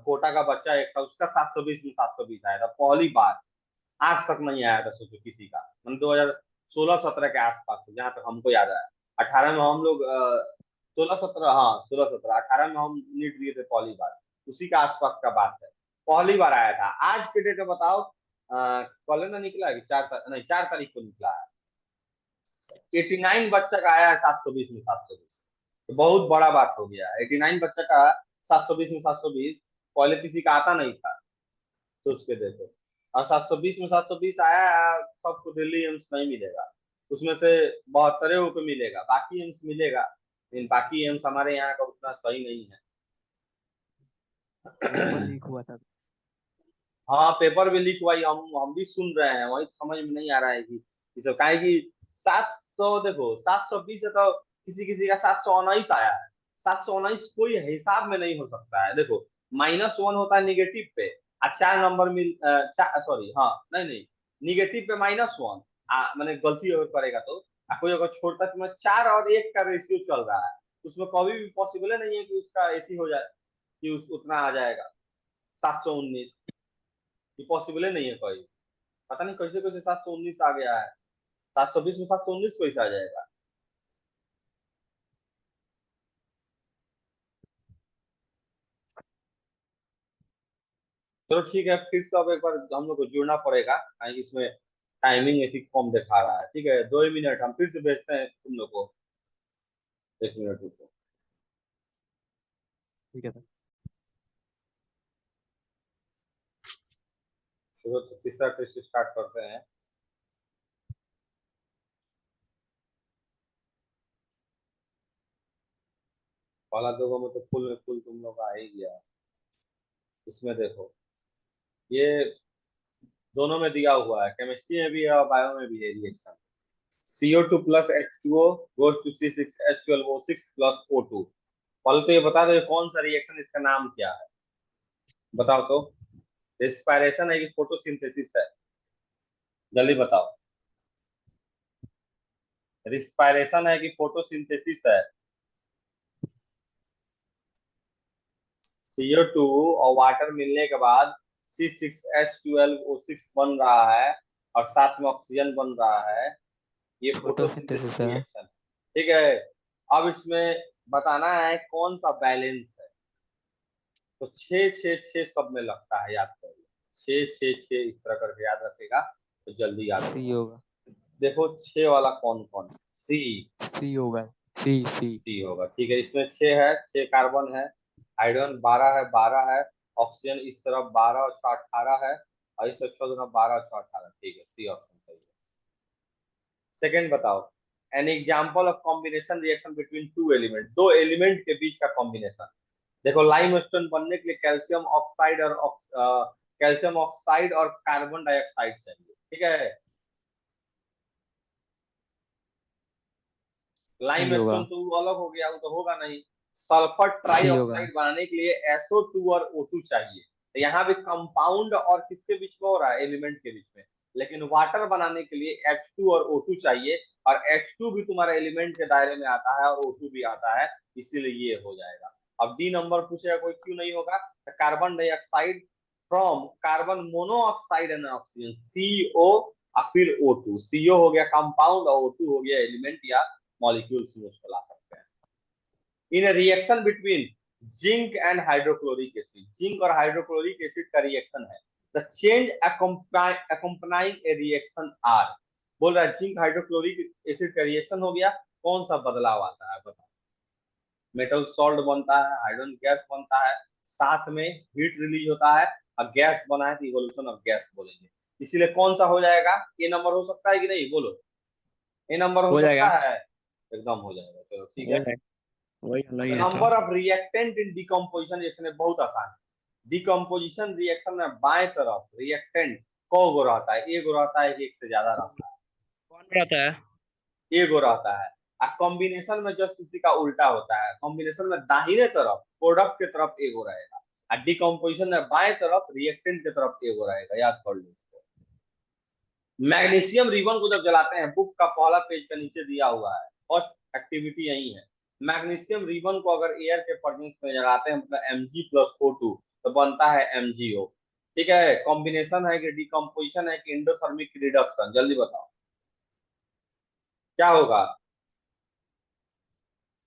A: कोटा का बच्चा एक था, उसका 720 में 720 आया था पहली बार। आज तक नहीं आया था सोचो किसी का, मतलब 2016-17 के आसपास, जहाँ तक हमको याद है। 18 में हम लोग 16-17, हाँ 16-17, 18 में हम नीट दिए थे पहली बार, उसी के आसपास का बात है, पहली बार आया था। आज के डेट में बताओ, कल ना निकला है कि 4 तारीख को निकला है, 89 बच्चा का आया है 720 में 720। तो बहुत बड़ा बात हो गया, 89 बच्चा का 720 में 720, पहले किसी का आता नहीं था, सोच के देखो। और 720 में 720 आया है, सबको दिल्ली एम्स नहीं मिलेगा, उसमें से 72 को मिलेगा, बाकी एम्स मिलेगा, लेकिन बाकी एम्स हमारे यहाँ का उतना सही नहीं है।
C: पेपर लीक हुआ था।
A: हाँ पेपर भी लीक हुआ, हम भी सुन रहे हैं, वही समझ में नहीं आ रहा है कि इसको काहे कि 700, देखो 720 है तो किसी किसी का 719 आया है। 719 कोई हिसाब में नहीं हो सकता है। देखो -1 होता है निगेटिव पे, 4 नंबर मिल, सॉरी हाँ नहीं नहीं, निगेटिव पे -1, मैंने गलती अगर करेगा तो, कोई अगर छोड़ता है, 4 और 1 का रेशियो चल रहा है, उसमें कभी भी पॉसिबल नहीं है कि उसका एथी हो जाए, कि उतना आ जाएगा 719, ये पॉसिबल नहीं है कोई। पता नहीं कैसे कैसे 719 आ गया है, 720 में 719 कैसे आ जाएगा। चलो ठीक है, फिर से अब एक बार हम लोग को जुड़ना पड़ेगा, कहीं इसमें टाइमिंग ऐसी कम दिखा रहा है। ठीक है 2 मिनट, हम फिर से भेजते हैं तुम लोग को, 1 मिनट रुको।
C: ठीक है सर।
A: चलो तो तीसरा टेस्ट स्टार्ट करते हैं। पहला दो में तो फुल में फुल तुम लोग आ ही गया। इसमें देखो ये दोनों में दिया हुआ है, केमिस्ट्री में भी है और बायो में भी है reaction. CO2 plus H2O goes to C6H12O6 plus O2। पहले तो ये बता दो ये कौन सा रिएक्शन, इसका नाम क्या है, बताओ तो। रेस्पिरेशन है कि फोटोसिंथेसिस है, जल्दी बताओ। रिस्पायरेशन है कि फोटोसिंथेसिस है? CO2 और वाटर मिलने के बाद C6H12O6 बन रहा है, और साथ में ऑक्सीजन बन रहा है, ये फोटोसिंथेसिस
C: फोटोसिंथेसिस है।
A: रिएक्शन। ठीक है, अब इसमें बताना है कौन सा बैलेंस है। तो 6 6 6 सब में लगता है, याद करिए, 6 6 6 इस तरह करके याद रखेगा तो जल्दी याद
C: सी
A: होगा।
C: होगा।
A: देखो 6 वाला कौन कौन है? सी,
C: सी होगा। सी
A: सी होगा। ठीक है, इसमें 6 है, 6 कार्बन है, हाइड्रोजन 12 है, ऑक्सीजन इस तरफ 12 और 6 18 है, और इस तरफ 14 12 और 6 18। ठीक है, सी ऑप्शन सही है। सेकंड बताओ, an example of combination reaction between two element, दो एलिमेंट के बीच का कॉम्बिनेशन। देखो लाइमस्टोन बनने के लिए कैल्शियम ऑक्साइड और कार्बन डाइऑक्साइड चाहिए। ठीक है,
C: सी होगा।
A: लाइमस्टोन तो वो अलग हो गया, वो तो होगा नहीं। सल्फर
C: सी होगा।
A: ट्राइऑक्साइड बनाने के लिए SO2 और O2 चाहिए। तो यहाँ भी कंपाउंड और किसके बीच में हो रहा है, एलिमेंट के बीच में। लेकिन वाटर बनाने के लिए H2 और O2 चाहिए, और H2 भी तुम्हारे एलिमेंट के दायरे में आता है और O2 भी आता है, इसीलिए ये हो जाएगा। अब डी नंबर पूछेगा कोई, क्यों नहीं होगा। Carbon dioxide from carbon monoxide and oxygen CO और फिर O2। CO हो गया कंपाउंड और O2 हो गया एलिमेंट या मॉलिक्यूल्स में उसको ला सकते हैं। In reaction between zinc and hydrochloric acid, zinc और हाइड्रोक्लोरिक एसिड का रिएक्शन है। The change accompanying a reaction are, बोल रहा है जिंक हाइड्रोक्लोरिक एसिड का रिएक्शन हो गया, कौन सा बदलाव आता है बताओ। मेटल सॉल्ट बनता है, हाइड्रोजन गैस बनता है, साथ में हीट रिलीज होता है, और गैस बना है तो इवोल्यूशन ऑफ गैस बोलेंगे। इसीलिए कौन सा हो जाएगा, ए नंबर हो सकता है कि नहीं, बोलो। ए नंबर हो
B: हो
A: सकता
B: जाएगा,
A: है, एकदम हो जाएगा। चलो ठीक
B: हो
A: है।
B: जाएगा, वही अलग ही था।
A: Number of reactant in decomposition reaction में बहुत आसान है। डिकम्पोजिशन रिएक्शन में बाएं तरफ रिएक्टेंट को गो रहता है, एक गो रहता है, एक से ज्यादा रहता है,
B: कौन रहता है?
A: एक गो रहता है। कॉम्बिनेशन में जस्ट इसी का उल्टा होता है, कॉम्बिनेशन में दाहिने तरफ प्रोडक्ट की तरफ एक गो रहेगा, और डिकम्पोजिशन में बाएं तरफ रिएक्टेंट की तरफ एक गो रहेगा, याद कर लो। मैग्नीशियम रिबन को जब जलाते हैं, बुक का पहला पेज का नीचे दिया हुआ है, फर्स्ट एक्टिविटी यही है। मैग्नीशियम रिबन को अगर एयर के प्रेजेंस में जलाते हैं, मतलब Mg+O2, तो बनता है MgO। ठीक है, कॉम्बिनेशन है कि डिकम्पोजिशन है कि एंडोथर्मिक रिडक्शन, जल्दी बताओ क्या होगा।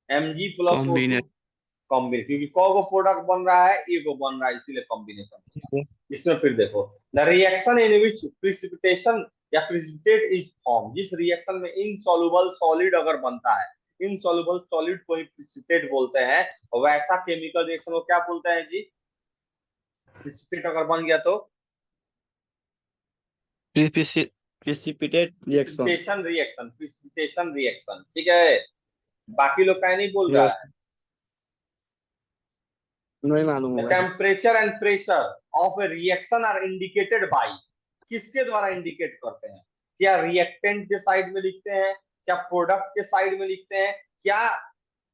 A: Mg+O2
B: combination.
A: कॉम्बिनेशन, क्योंकि को प्रोडक्ट बन रहा है, ए को बन रहा है, इसीलिए कॉम्बिनेशन। इसमें फिर देखो, the reaction in which precipitation या प्रिसिपिटेट इज फॉर्म, जिस रिएक्शन में इनसॉल्युबल सॉलिड अगर बनता है, इनसॉल्युबल सॉलिड को ही प्रिसिपिटेट बोलते हैं, और वैसा केमिकल रिएक्शन को क्या बोलते हैं जी, प्रिसिपिटेट अगर बन गया तो
B: precipitate reaction.
A: Precipitation reaction, precipitation reaction. ठीक है, बाकी लोग क्या नहीं बोल रहा
B: यस,
A: है।
B: नहीं मालूम होगा।
A: Temperature and pressure of a reaction are indicated by, किसके द्वारा इंडिकेट करते हैं, क्या रिएक्टेंट के साइड में लिखते हैं, क्या प्रोडक्ट के साइड में लिखते हैं, क्या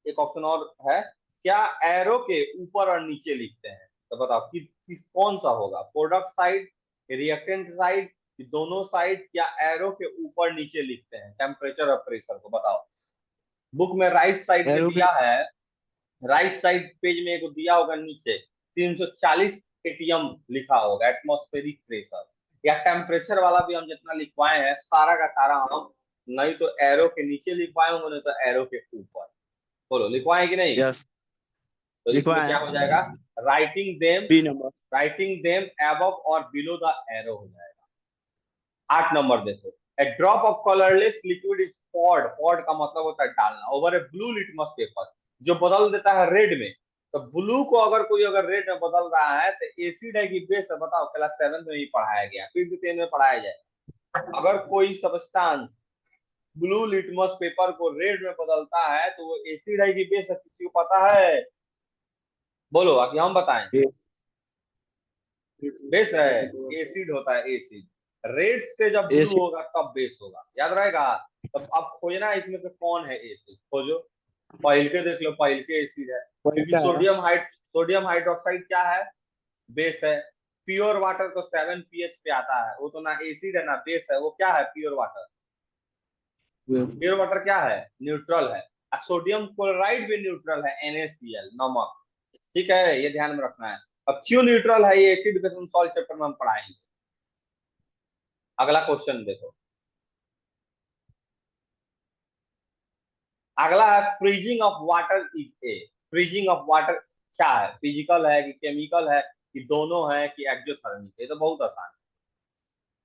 A: एक ऑप्शन और है, क्या एरो के ऊपर और नीचे लिखते हैं। तो बताओ कि कौन सा होगा, प्रोडक्ट साइड, रिएक्टेंट साइड, दोनों साइड, क्या एरो के ऊपर नीचे लिखते हैं टेम्परेचर और प्रेशर को, बताओ। बुक में राइट साइड में
B: एरो पे।
A: दिया है, राइट साइड पेज में एक दिया होगा नीचे 340 एटीएम लिखा होगा, एटमॉस्फेरिक प्रेशर। या टेम्परेचर वाला भी हम जितना लिखवाए हैं सारा का सारा हम नहीं तो एरो के नीचे लिखवाए होंगे, नहीं तो एरो के ऊपर। बोलो लिखवाए कि नहीं।
B: यस,
A: तो इसमें
B: लिखवाया
A: क्या हो जाएगा, writing them,
B: B number.
A: Writing them above और बिलो द एरो हो जाएगा। 8 नंबर देखो, a drop of colourless liquid is poured, poured का मतलब होता है डालना, over a blue litmus paper, जो बदल देता है रेड में। तो ब्लू को अगर कोई अगर रेड में बदल रहा है तो एसिड है कि बेस है, बताओ, क्लास 7 में ही पढ़ाया गया, फिर से 10 में पढ़ाया जाए। अगर कोई सब्सटेंस ब्लू लिटमस पेपर को रेड में बदलता है तो वो एसिड है कि बेस है, किसी को पता है, बोलो आगे हम बताएं। बेस है, एसिड होता है, एसिड। रेड से जब ब्लू
B: एसी।
A: होगा तब बेस होगा, याद रहेगा। तब अब खोजना इसमें से कौन है एसिड, खोजो। पहिल के देख लो, पहिल के एसिड है, क्योंकि
B: क्या है?
A: सोडियम हाइड्रोक्साइड क्या है, बेस है। प्योर वाटर तो 7 pH पे आता है, वो तो ना एसिड है ना बेस है, वो क्या है, प्योर वाटर। प्योर वाटर क्या है, न्यूट्रल है। सोडियम क्लोराइड भी न्यूट्रल है, NaCl नमक। ठीक है, ये ध्यान में रखना है। अब क्यों न्यूट्रल है ये एसिड, बेस सॉल्ट चैप्टर में हम पढ़ाएंगे। अगला क्वेश्चन देखो, अगला है freezing of water is a, freezing of water क्या है, फिजिकल है कि केमिकल है कि दोनों है कि एक्सोथर्मिक, ये तो बहुत आसान है।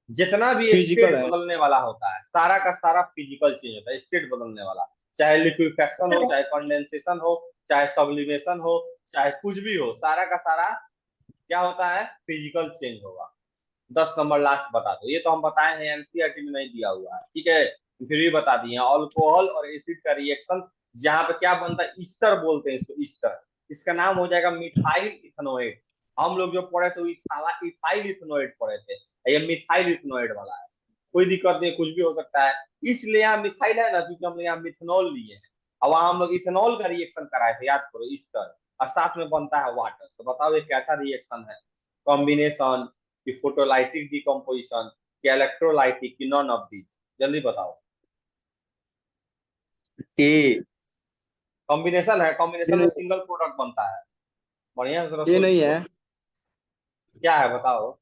A: जितना भी
B: फिजिकल
A: स्टेट
B: है।
A: बदलने वाला होता है सारा का सारा फिजिकल चेंज होता है, स्टेट बदलने वाला। चाहे लिक्विफेक्शन हो, चाहे कंडेंसेशन हो, चाहे सब्लिमेशन हो, चाहे कुछ भी हो, सारा का सारा क्या होता है, फिजिकल चेंज होगा। 10 नंबर लास्ट बता दो। ये तो हम बताए हैं, एनसीईआरटी में नहीं दिया हुआ है, ठीक है, फिर भी बता दिए। अल्कोहल और एसिड का रिएक्शन जहाँ पे क्या बनता है, ईस्टर बोलते हैं इसको, ईस्टर। इसका नाम हो जाएगा मिथाइल इथेनोएट। हम लोग जो पढ़े थे वो इथाइल इथेनोएट पढ़े थे, ये मिथाइल इथेनोएट वाला है। कोई दिक्कत नहीं, कुछ भी हो सकता है। इसलिए यहाँ मिथाइल है ना, क्योंकि हमने यहाँ मिथेनॉल लिए हैं। अब वहां हम लोग इथेनॉल का रिएक्शन कराए थे, याद करो, ईस्टर, और साथ में बनता है वाटर। तो बताओ ये कैसा रिएक्शन है, कॉम्बिनेशन कि फोटोलाइटिक डिकम्पोजिशन कि इलेक्ट्रोलाइटिक कि नॉन ऑफ दीज, जल्दी बताओ।
B: ए।
A: कॉम्बिनेशन है,
B: ये
A: कॉम्बिनेशन में
B: नहीं,
A: सिंगल प्रोडक्ट बनता है। बढ़िया से जरा
B: ये
A: सोच
B: नहीं
A: लो,
B: है।
A: क्या है बताओ।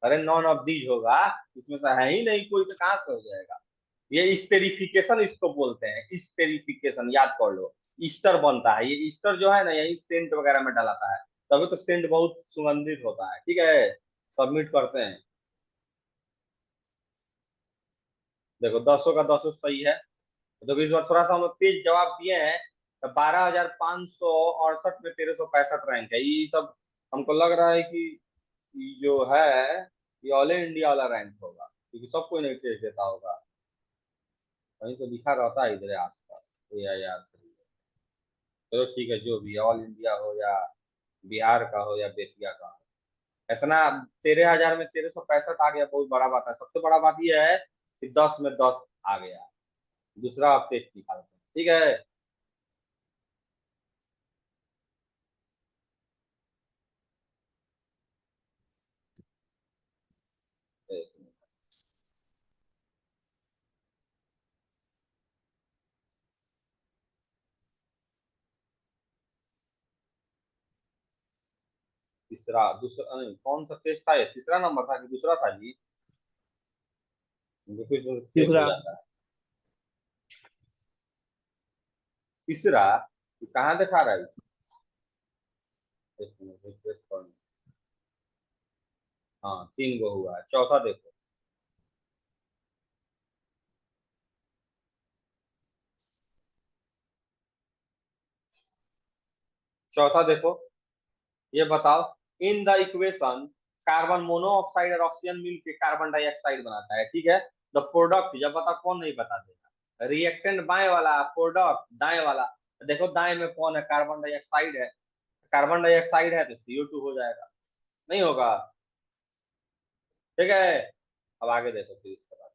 A: अरे नॉन ऑफ दीज होगा, इसमें से है ही नहीं कोई, तो कहां से हो जाएगा। ये स्टेरिफिकेशन इसको बोलते हैं, स्टेरिफिकेशन, याद कर लो। ईस्टर बनता है, ये ईस्टर जो है ना, यही सेंट वगैरह में डलाता है, तभी तो सेंट बहुत सुगंधित होता है। ठीक है, सबमिट करते हैं। देखो 10 का 10 सही है। देखो इस बार थोड़ा सा हम लोग तेज जवाब दिए हैं, तो 12,568 में 1365 रैंक है। ये सब हमको लग रहा है कि ये जो है, ये ऑल इंडिया वाला रैंक होगा, क्योंकि सब कोई नहीं टेस्ट देता होगा। कहीं तो लिखा रहता है इधर आसपास, तो यार सही है। चलो ठीक है, जो भी ऑल इंडिया हो या बिहार का हो या बेतिया का हो, इतना 13,000 में 1365 आ गया, बहुत बड़ा बात है। सबसे बड़ा बात यह है कि 10 में 10 आ गया। दूसरा आप टेस्ट निकालते हैं, ठीक है। एक मिनट। तीसरा, दूसरा नहीं, कौन सा टेस्ट था ये, तीसरा नंबर था कि दूसरा था जी। देखो इसमें सेव हो
B: तीसरा।
A: जाता है। तीसरा, ये कहाँ दिखा रहा है इसमें? एक मिनट, रिफ्रेश करना। हाँ 3 गो हुआ है, चौथा देखो। चौथा देखो, ये बताओ, in the equation carbon monoxide और ऑक्सीजन मिलकर कार्बन डाइऑक्साइड बनाता है, ठीक है। द प्रोडक्ट, जब बता कौन नहीं बता देगा। रिएक्टेंट बाएं वाला, प्रोडक्ट दाएं वाला। देखो दाएं में कौन है, कार्बन डाइऑक्साइड है। कार्बन डाइऑक्साइड है तो CO2 हो जाएगा, नहीं होगा। ठीक है, अब आगे देखो फिर इसके बाद।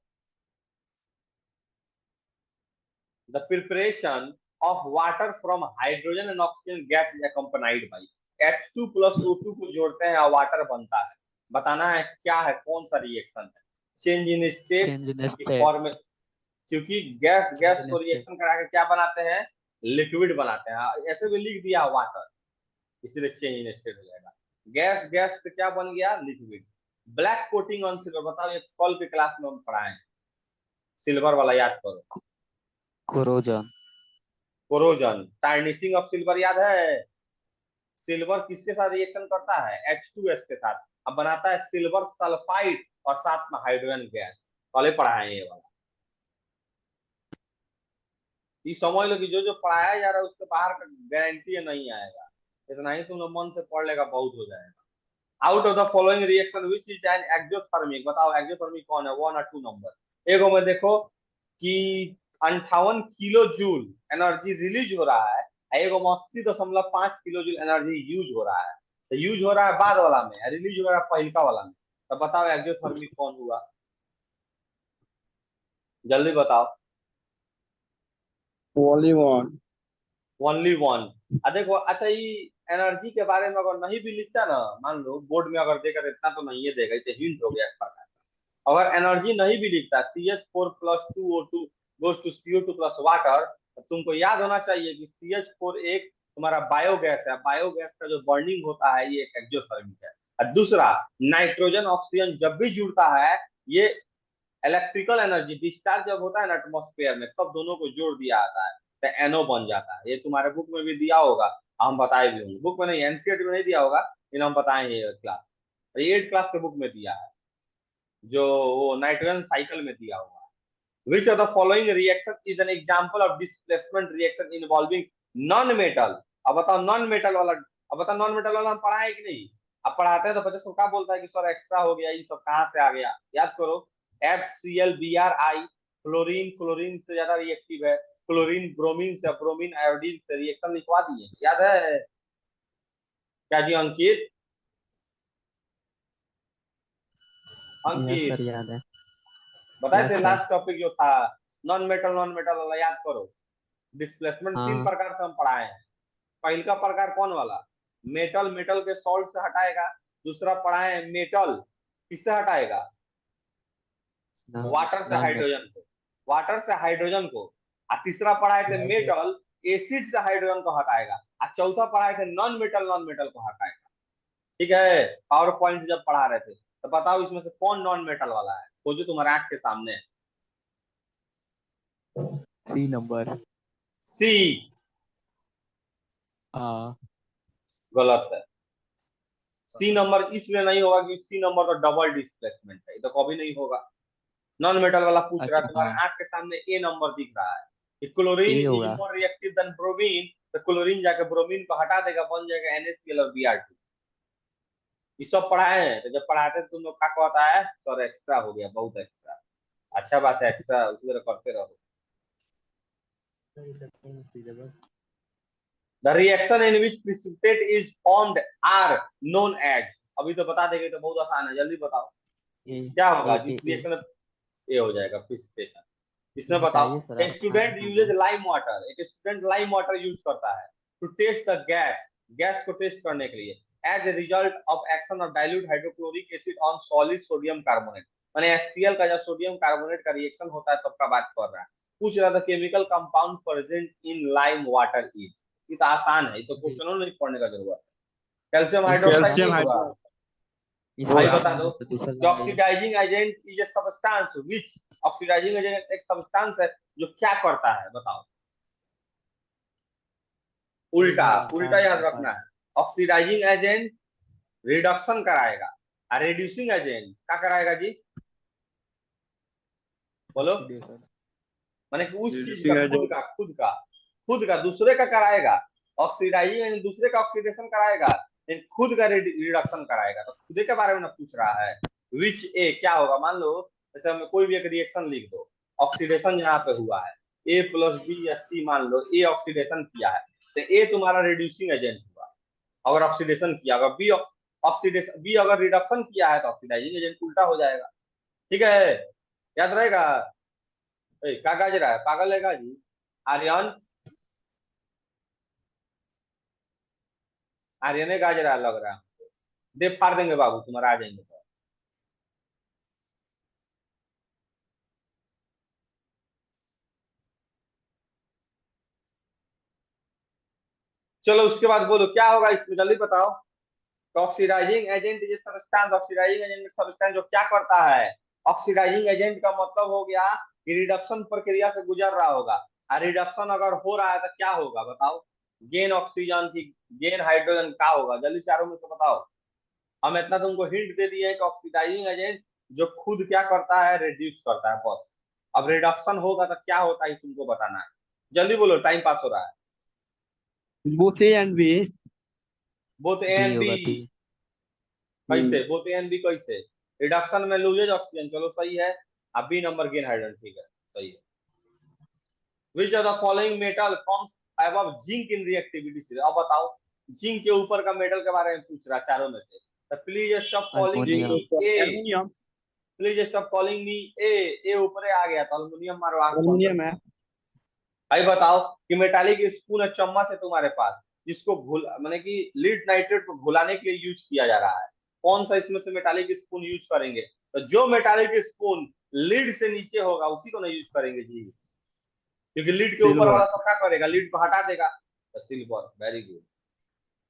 A: The preparation of water from hydrogen and oxygen gas is accompanied by H2 plus O2 को जोड़ते हैं और वाटर बनता है। बताना है क्या है, कौन सा रिएक्शन है। Change in state
C: change in
A: की
C: स्टेट।
A: फॉर्म, क्योंकि गैस
C: चेंज
A: गैस
C: इन
A: को
C: स्टेट।
A: रिएक्शन करा के क्या बनाते हैं, लिक्विड बनाते हैं। ऐसे भी लिख दिया वाटर, इसलिए चेंज इन स्टेट हो जाएगा। गैस गैस से क्या बन गया, liquid. Black coating on silver, बताओ ये कल के क्लास में हम पढ़ाए, सिल्वर वाला याद करो।
C: Corrosion.
A: Corrosion, tarnishing of silver याद है। सिल्वर किसके साथ रिएक्शन करता है, H2S के साथ, अब बनाता है सिल्वर सल्फाइड और साथ में हाइड्रोजन गैस। कल पढ़ाए ये वाला। ये समझ लो कि जो जो पढ़ाया जा रहा है उसके बाहर का गारंटी नहीं आएगा। इतना ही तुम लोग मन से पढ़ लेगा, बहुत हो जाएगा। Out of the following reaction which is an exothermic, बताओ एक्सोथर्मिक कौन है, 1 और 2 नंबर। एगो में देखो कि 58 किलो जूल एनर्जी रिलीज हो रहा है, एगो में 80.5 किलो जूल एनर्जी यूज हो रहा है। तो यूज हो रहा है बाद वाला में, रिलीज हो रहा है पहिलका वाला में। तो बताओ एक्सोथर्मिक कौन हुआ, जल्दी बताओ।
B: Only one.
A: Only one. देखो अच्छा, ये एनर्जी के बारे में अगर नहीं भी लिखता ना, मान लो बोर्ड में अगर देगा, इतना तो नहीं है देगा, इसे हिंट हो गया इस प्रकार का। अगर एनर्जी नहीं भी लिखता, CH4 + 2O2 goes to CO2 plus water, तुमको याद होना चाहिए कि CH4 एक तुम्हारा बायोगैस है। बायोगैस का जो बर्निंग होता है ये एक एक्सोथर्मिक है। और दूसरा, नाइट्रोजन ऑक्सीजन जब भी जुड़ता है, ये इलेक्ट्रिकल एनर्जी डिस्चार्ज जब होता है ना एटमोस्फेयर में, तब दोनों को जोड़ दिया जाता है, तो NO बन जाता है। ये तुम्हारे बुक में भी दिया होगा, हम बताए भी होंगे। बुक में नहीं, NCERT में नहीं दिया होगा, लेकिन हम बताएंगे क्लास, ये 8 क्लास के बुक में दिया है, जो वो नाइट्रोजन साइकिल में दिया हुआ है। Which of the following reaction is an example of displacement reaction involving non-metal? अब बताओ नॉन मेटल वाला, अब बताओ नॉन मेटल वाला हम पढ़ाए कि नहीं? अब पढ़ाते हैं तो बच्चा सब क्या बोलता है कि सर एक्स्ट्रा हो गया, ये सब कहाँ से आ गया? याद करो, FCl Bri, क्लोरीन क्लोरीन से ज्यादा रिएक्टिव है, क्लोरीन ब्रोमीन से, ब्रोमीन आयोडीन से, रिएक्शन लिखवा दिए, याद है क्या जी अंकित?
C: यस
A: अंकित
C: सर याद है।
A: बताए
C: यस
A: थे
C: सर।
A: लास्ट टॉपिक जो था नॉन मेटल वाला, याद करो। डिस्प्लेसमेंट तीन
C: हाँ
A: प्रकार से हम पढ़ाए हैं। पहले का प्रकार कौन वाला? मेटल मेटल के सॉल्ट से हटाएगा। दूसरा पढ़ाए हैं मेटल किससे हटाएगा? वाटर से
C: नॉन मेटल।
A: हाइड्रोजन को, वाटर से हाइड्रोजन को। और तीसरा पढ़ाए थे मेटल एसिड से हाइड्रोजन को हटाएगा। और चौथा पढ़ाए थे नॉन मेटल को हटाएगा। ठीक है, पावर पॉइंट जब पढ़ा रहे थे तो बताओ इसमें से कौन नॉन मेटल वाला है? वो जो तुम्हारे आंख के सामने है।
C: सी नंबर।
A: सी
C: हाँ
A: गलत है। सी नंबर इसलिए नहीं होगा कि सी नंबर तो डबल डिस्प्लेसमेंट है, तो कभी नहीं होगा। नॉन मेटल वाला पूछ रहा है,
C: अच्छा
A: तुम्हारे
C: हाँ
A: आंख के सामने ए नंबर दिख रहा है कि क्लोरीन
C: ए
A: इज
C: होगा।
A: मोर रिएक्टिव देन ब्रोमीन, तो क्लोरीन जाके ब्रोमीन को हटा देगा, बन जाएगा NaCl और Br2। ये सब पढ़ाए हैं, तो जब पढ़ाते हैं तुम लोग क्या कहता है सर एक्स्ट्रा हो गया, बहुत एक्स्ट्रा। अच्छा बात है, एक्स्ट्रा उसी तरह करते रहो। The reaction in which precipitate is formed are known as, अभी तो बता देंगे तो बहुत आसान है, जल्दी बताओ क्या होगा जिस रिएक्शन में ये हो जाएगा प्रिसिपिटेशन। इसमें बताओ,
C: बताइए सर आप।
A: स्टूडेंट यूजेज लाइम वाटर, एक स्टूडेंट लाइम वाटर यूज करता है to test the gas, gas को टेस्ट करने के लिए, as a result of action of dilute hydrochloric acid on solid sodium carbonate. माने HCl का जब सोडियम कार्बोनेट का रिएक्शन होता है तब का बात कर रहा है। पूछ रहा था chemical compound present in lime water is, ये तो आसान है, ये तो क्वेश्चन नहीं पढ़ने का जरूरत है। कैल्शियम हाइड्रोक्साइड नहीं होगा? भाई बता दो कि oxidising agent is a substance which, oxidising agent एक सब्सटेंस है जो क्या करता है बताओ? उल्टा, उल्टा याद रखना है। ऑक्सीडाइजिंग एजेंट रिडक्शन कराएगा, और रिड्यूसिंग एजेंट क्या कराएगा जी? बोलो, माने कि उस चीज का खुद का दूसरे का कराएगा। ऑक्सीडाइजिंग एजेंट दूसरे का ऑक्सीडेशन कराएगा, लेकिन खुद का रिडक्शन कराएगा। तो खुद के बारे में ना पूछ रहा है। विच ए क्या होगा? मान लो जैसे हमें कोई भी एक रिएक्शन लिख दो, ऑक्सीडेशन यहाँ पे हुआ है, A+B या C, मान लो ए ऑक्सीडेशन किया है, तो ए तुम्हारा रिड्यूसिंग एजेंट हुआ अगर ऑक्सीडेशन किया। अगर बी ऑक्सीडेशन, बी अगर रिडक्शन किया है तो ऑक्सीडाइजिंग एजेंट उल्टा हो जाएगा। ठीक है, याद रहेगा। क्या गाज रहा है, पागल है जी आर्यन? आर्यन ने गाज रहा लग रहा है, दे फाड़ देंगे बाबू तुम्हारा आ जाएंगे तो। चलो उसके बाद बोलो क्या होगा इसमें, जल्दी बताओ। ऑक्सीडाइजिंग एजेंट ये सब्सटेंस, ऑक्सीडाइजिंग एजेंट सब्सटेंस जो क्या करता है? ऑक्सीडाइजिंग एजेंट का मतलब हो गया कि रिडक्शन प्रक्रिया से गुजर रहा होगा, और रिडक्शन अगर हो रहा है तो क्या होगा बताओ? गेन ऑक्सीजन की, गेन हाइड्रोजन, क्या होगा जल्दी चारों में से बताओ। हम इतना तुमको हिंट दे दिए कि ऑक्सीडाइजिंग एजेंट जो खुद क्या करता है, रिड्यूस करता है, बस। अब रिडक्शन होगा तो क्या होता है तुमको बताना है, जल्दी बोलो, टाइम पास हो रहा है।
B: both A and B.
A: Both A
C: D
A: and B,
C: होगा डी।
A: कैसे बोथ ए एंड बी कैसे? रिडक्शन में लूजेज ऑक्सीजन, चलो सही है। अब बी नंबर गेन हाइड्रोजन, ठीक है सही है। विच of the following metal comes above zinc in reactivity? अब बताओ, जिंक के ऊपर का मेटल के बारे में पूछ रहा है चारों में से। तो please stop calling me
C: aluminium.
A: A,
B: aluminium,
A: please stop calling me A. A ऊपर आ गया तो अल्युमिनियम मारो, आंख बंद
B: एल्युमिनियम
A: करके।
B: है।
A: भाई बताओ कि मेटालिक स्पून और चम्मच है तुम्हारे पास, जिसको घुल माने कि लीड नाइट्रेट को घुलाने के लिए यूज किया जा रहा है, कौन सा इसमें से मेटालिक स्पून यूज करेंगे? तो जो मेटालिक स्पून लीड से नीचे होगा उसी को ना यूज करेंगे जी, क्योंकि लीड के ऊपर
B: सिल्वर,
A: वाला सब क्या करेगा, लीड को हटा देगा। तो सिल्वर, वेरी गुड,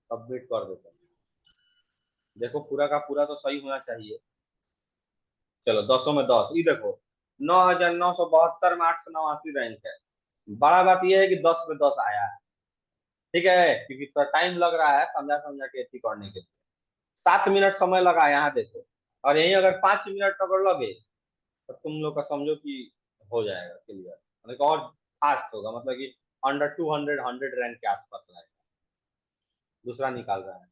A: सबमिट कर देते हैं। देखो पूरा का पूरा तो सही होना चाहिए। चलो 10 में 10, ये देखो 9,972 में 889 रैंक है। बड़ा बात यह है कि 10 में 10 आया है, ठीक है, क्योंकि थोड़ा टाइम लग रहा है समझा समझा के एथी करने के लिए। 7 मिनट समय लगा यहाँ देखो, और यही अगर 5 मिनट अगर लगे तो तुम लोग का समझो कि हो जाएगा क्लियर, मतलब और फास्ट होगा, मतलब कि अंडर 200 100 रैंक के आसपास लाएगा। दूसरा निकाल रहा है।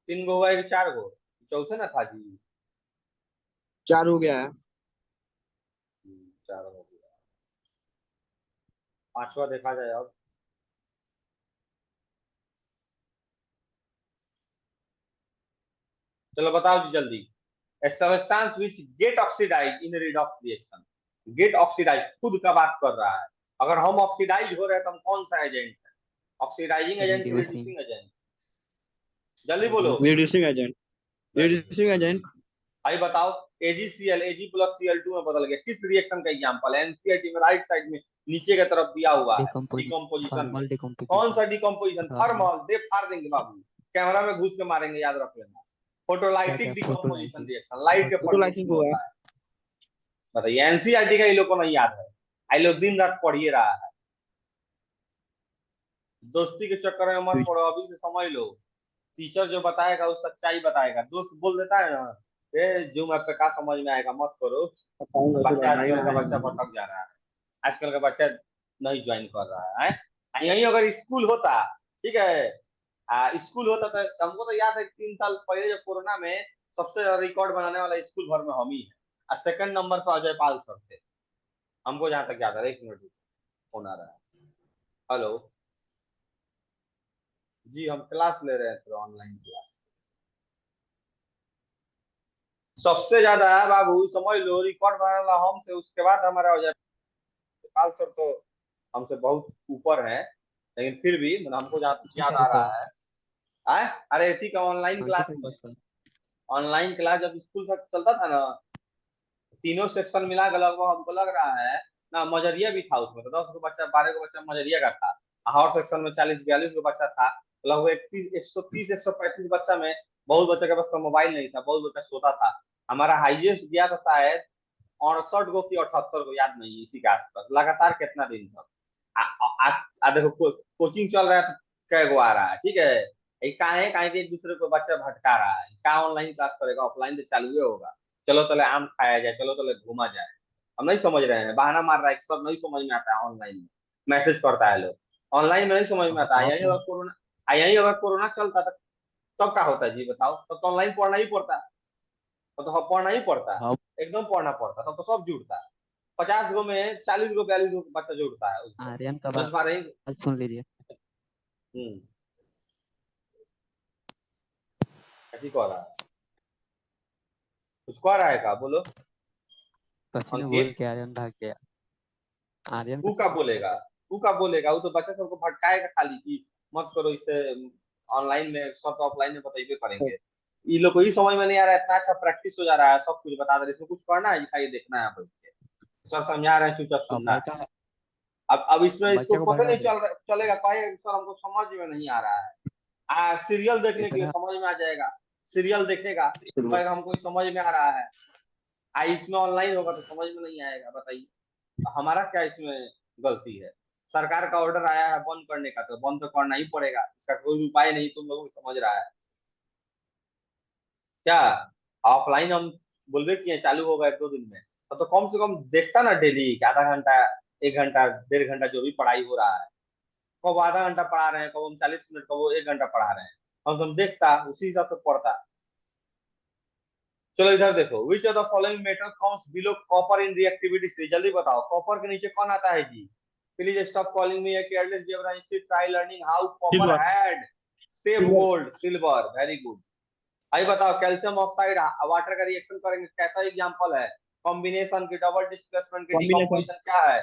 A: तीन गो हुआ है कि चार गो? चौथे ना था जी।
B: 4 हो गया है।
A: चार हो गया। पांचवा देखा जाए अब। चलो बताओ जी जल्दी। A substance which get oxidized in redox reaction, get oxidized खुद का बात कर रहा है। अगर हम ऑक्सीडाइज हो रहे हैं तो हम कौन सा एजेंट है? ऑक्सीडाइजिंग एजेंट की
C: reducing
A: रिड्यूसिंग एजेंट? जल्दी बोलो
B: reducing agent.
A: Very good.
B: Reducing agent.
A: भाई बताओ, AgCl Ag प्लस Cl2 में बदल गया, किस रिएक्शन का एग्जांपल है? एनसीईआरटी में राइट साइड में नीचे की तरफ दिया हुआ है,
C: decomposition
A: डिकम्पोजिशन में।
C: thermal
A: कौन
C: decomposition
A: सा डिकम्पोजिशन?
C: thermal
A: थर्मल, दे फाड़ देंगे बाबू, कैमरा में घुस के मारेंगे, याद रख लेना।
C: क्या
A: फोटोलाइटिक
C: क्या
A: डिकम्पोजिशन
C: फोटोलाइटिक
A: रिएक्शन, लाइट के
B: तो
A: पड़ने से
B: लाइटिंग
A: भी
B: हुआ है।
A: होता है। बताइए, एनसीईआरटी का ये लोग को नहीं याद है? आई लोग दिन रात पढ़िए रहा है। दोस्ती के चक्कर में मत पड़ो, अभी से समझ लो। टीचर जो बताएगा वो सच्चाई बताएगा। दोस्त बोल देता है ना, ए जूम ऐप पे का समझ में आएगा, मत करो।
B: बताऊंगा तो
A: बच्चा
B: लड़ना ही
A: आजकल का
B: है।
A: बच्चा भटक जा रहा है। आजकल का बच्चा नहीं ज्वाइन कर रहा है। यही अगर स्कूल होता, ठीक है, स्कूल होता तो हमको तो याद है 3 साल पहले जब कोरोना में सबसे ज्यादा रिकॉर्ड बनाने वाला स्कूल भर में हम ही है, और सेकंड नंबर पर अजय पाल सर थे। हमको जहाँ तक याद है। एक मिनट फोन आ रहा है। हेलो जी, हम क्लास ले रहे हैं, ऑनलाइन क्लास। सबसे ज्यादा बाबू समझ लो रिकॉर्ड बनाने वाला हमसे, उसके बाद हमारा अजय पाल सर तो हमसे बहुत ऊपर है, लेकिन फिर भी मतलब हमको जहाँ तक
C: अंकित
A: याद आ
C: रिकॉर्ड
A: रहा है। अरे इसी का ऑनलाइन
C: अंकित
A: क्लास में,
C: रिकॉर्ड सर
A: ऑनलाइन क्लास जब स्कूल तक चलता था ना, तीनों सेक्शन मिला कर लगभग हमको लग रहा है ना, मजरिया भी था उसमें, तो 10 गो बच्चा 12 गो बच्चा मजरिया का था। हर सेक्शन में 40 42 गो बच्चा था, तो लगभग 130 135 बच्चा में बहुत बच्चा के पास तो मोबाइल नहीं था, बहुत बच्चा सोता था। हमारा हाईएस्ट गया था शायद 68 गो की 78 गो, याद नहीं, इसी के आसपास लगातार कितना दिन तक। देखो कोचिंग चल रहा है तो कै गो आ रहा है, ठीक है। काहे कि एक दूसरे को बच्चा भटका रहा है, क्या ऑनलाइन क्लास करेगा, ऑफलाइन तो चालू ही होगा। चलो तले आम खाया जाए, चलो तले घूमा जाए। हम नहीं समझ रहे हैं, बहाना मार रहा है, सब नहीं समझ में आता है। ऑनलाइन में मैसेज करता है लोग, ऑनलाइन में नहीं समझ में आता है।
C: ऑफलाइन
A: यही अगर कोरोना चलता था तब क्या होता है जी बताओ? तब तो ऑनलाइन पढ़ना ही पड़ता, तब तो पढ़ना ही पड़ता,
C: हाँ
A: एकदम पढ़ना पड़ता, तब तो सब जुड़ता। 50 गो में 40 गो 42 गो बच्चा जुड़ता है उसमें,
C: आर्यन का
A: 10 12 ही।
C: बात सुन लीजिए।
A: हम्म ऐसी कह रहा है, कुछ कह रहा है का बोलो
C: बच्चे ने बोल
A: अंकित।
C: के आर्यन भाग गया। आर्यन
A: तू
C: कुछ
A: का
C: बोल रहे
A: बोलेगा,
C: थे।
A: तू का बोलेगा, वो तो बच्चा सबको भटकाएगा खाली कि मत करो इससे, ऑनलाइन में सब तो ऑफलाइन में बताइए करेंगे। ये लोग को ही समझ में नहीं आ रहा है, इतना अच्छा प्रैक्टिस हो जा रहा है, सब कुछ बता दे रहे, इसमें कुछ करना है दिखाई देखना है आप, सर समझा रहे हैं चुपचाप
C: अब
A: सुनना है।
C: लड़का
A: अब इसमें
C: अब
A: इसको
C: बच्चे को
A: पता
C: भगा
A: नहीं
C: दिया।
A: चलेगा, कहे सर हमको समझ में नहीं आ रहा है। सीरियल देखने के लिए
C: इतना
A: समझ में आ जाएगा, सीरियल देखेगा तो कहेगा हमको समझ में आ रहा है। इसमें ऑनलाइन होगा तो समझ में नहीं आएगा, बताइए हमारा क्या इसमें गलती है? सरकार का ऑर्डर आया है बंद करने का, तो बंद तो करना ही पड़ेगा, इसका कोई उपाय नहीं, तुम लोग समझ रहा है क्या? ऑफलाइन हम बोलबे किए चालू होगा 1 2 दिन में, तो कम से कम देखता ना डेली, आधा घंटा 1 घंटा 1.5 घंटा जो भी पढ़ाई हो रहा है, कब आधा घंटा पढ़ा रहे हैं, कब हम 40 मिनट, कब वो 1 घंटा पढ़ा रहे हैं, हम तुम देखता उसी हिसाब से पढ़ता। चलो इधर देखो, which of the following metal comes below copper in reactivity? जल्दी बताओ, कॉपर के नीचे कौन आता है जी? Please stop calling me a careless zebra, instead try learning how copper
B: silver.
A: Had save
B: silver.
A: Gold silver. Very good. भाई बताओ, कैल्शियम ऑक्साइड वाटर का रिएक्शन करेंगे, कैसा एग्जांपल है? कॉम्बिनेशन की, डबल डिस्प्लेसमेंट की,
B: कॉम्बिनेशन।
A: डिकम्पोजिशन क्या है?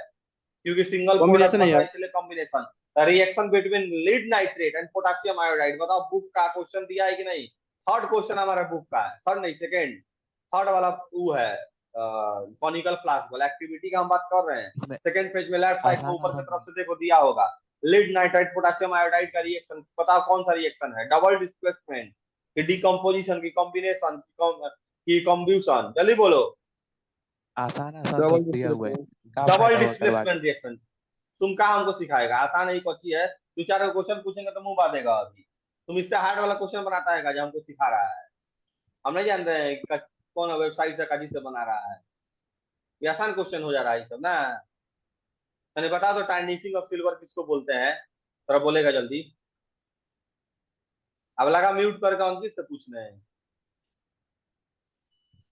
A: क्योंकि सिंगल प्रोडक्ट
B: कॉम्बिनेशन है
A: बन रहा
B: यार।
A: है इसलिए combination. Reaction between lead nitrate and potassium iodide, बताओ बुक का क्वेश्चन दिया है कि नहीं? थर्ड क्वेश्चन हमारा बुक का है, थर्ड नहीं सेकंड, थर्ड वाला वो है। कॉनिकल फ्लास्क वाला एक्टिविटी का हम बात कर रहे हैं।
C: इसमें
A: सेकंड पेज में लेफ्ट साइड में
C: आसान
A: ऊपर की
C: आसान
A: तरफ से देखो दिया होगा, लीड नाइट्राइट पोटेशियम आयोडाइड का रिएक्शन, बताओ कौन सा रिएक्शन है? डबल डिस्प्लेसमेंट की, डिकम्पोजिशन की, कॉम्बिनेशन की, कॉम्ब्यूशन, जल्दी बोलो।
C: आसान आसान तो
B: डबल
C: दिया हुआ है।
B: डिस्प्लेसमेंट।
C: क्या
A: डबल
C: फायदा हुआ करवा के।
A: डिस्प्लेसमेंट रिएक्शन तुम कहा हमको सिखाएगा? आसान नहीं कोची है, 2 4 क्वेश्चन पूछेंगे तो मुंह बांधेगा अभी। तुम इससे हार्ड वाला क्वेश्चन बनाता है जो हमको सिखा रहा है? हम नहीं जानते हैं कौन वेबसाइट से काजी से बना रहा है। ये आसान क्वेश्चन हो जा रहा है ये सब ना। मैंने बता दो टार्निशिंग ऑफ सिल्वर किसको बोलते हैं? थोड़ा बोलेगा जल्दी। अब लगा म्यूट करके अंकित से पूछने हैं।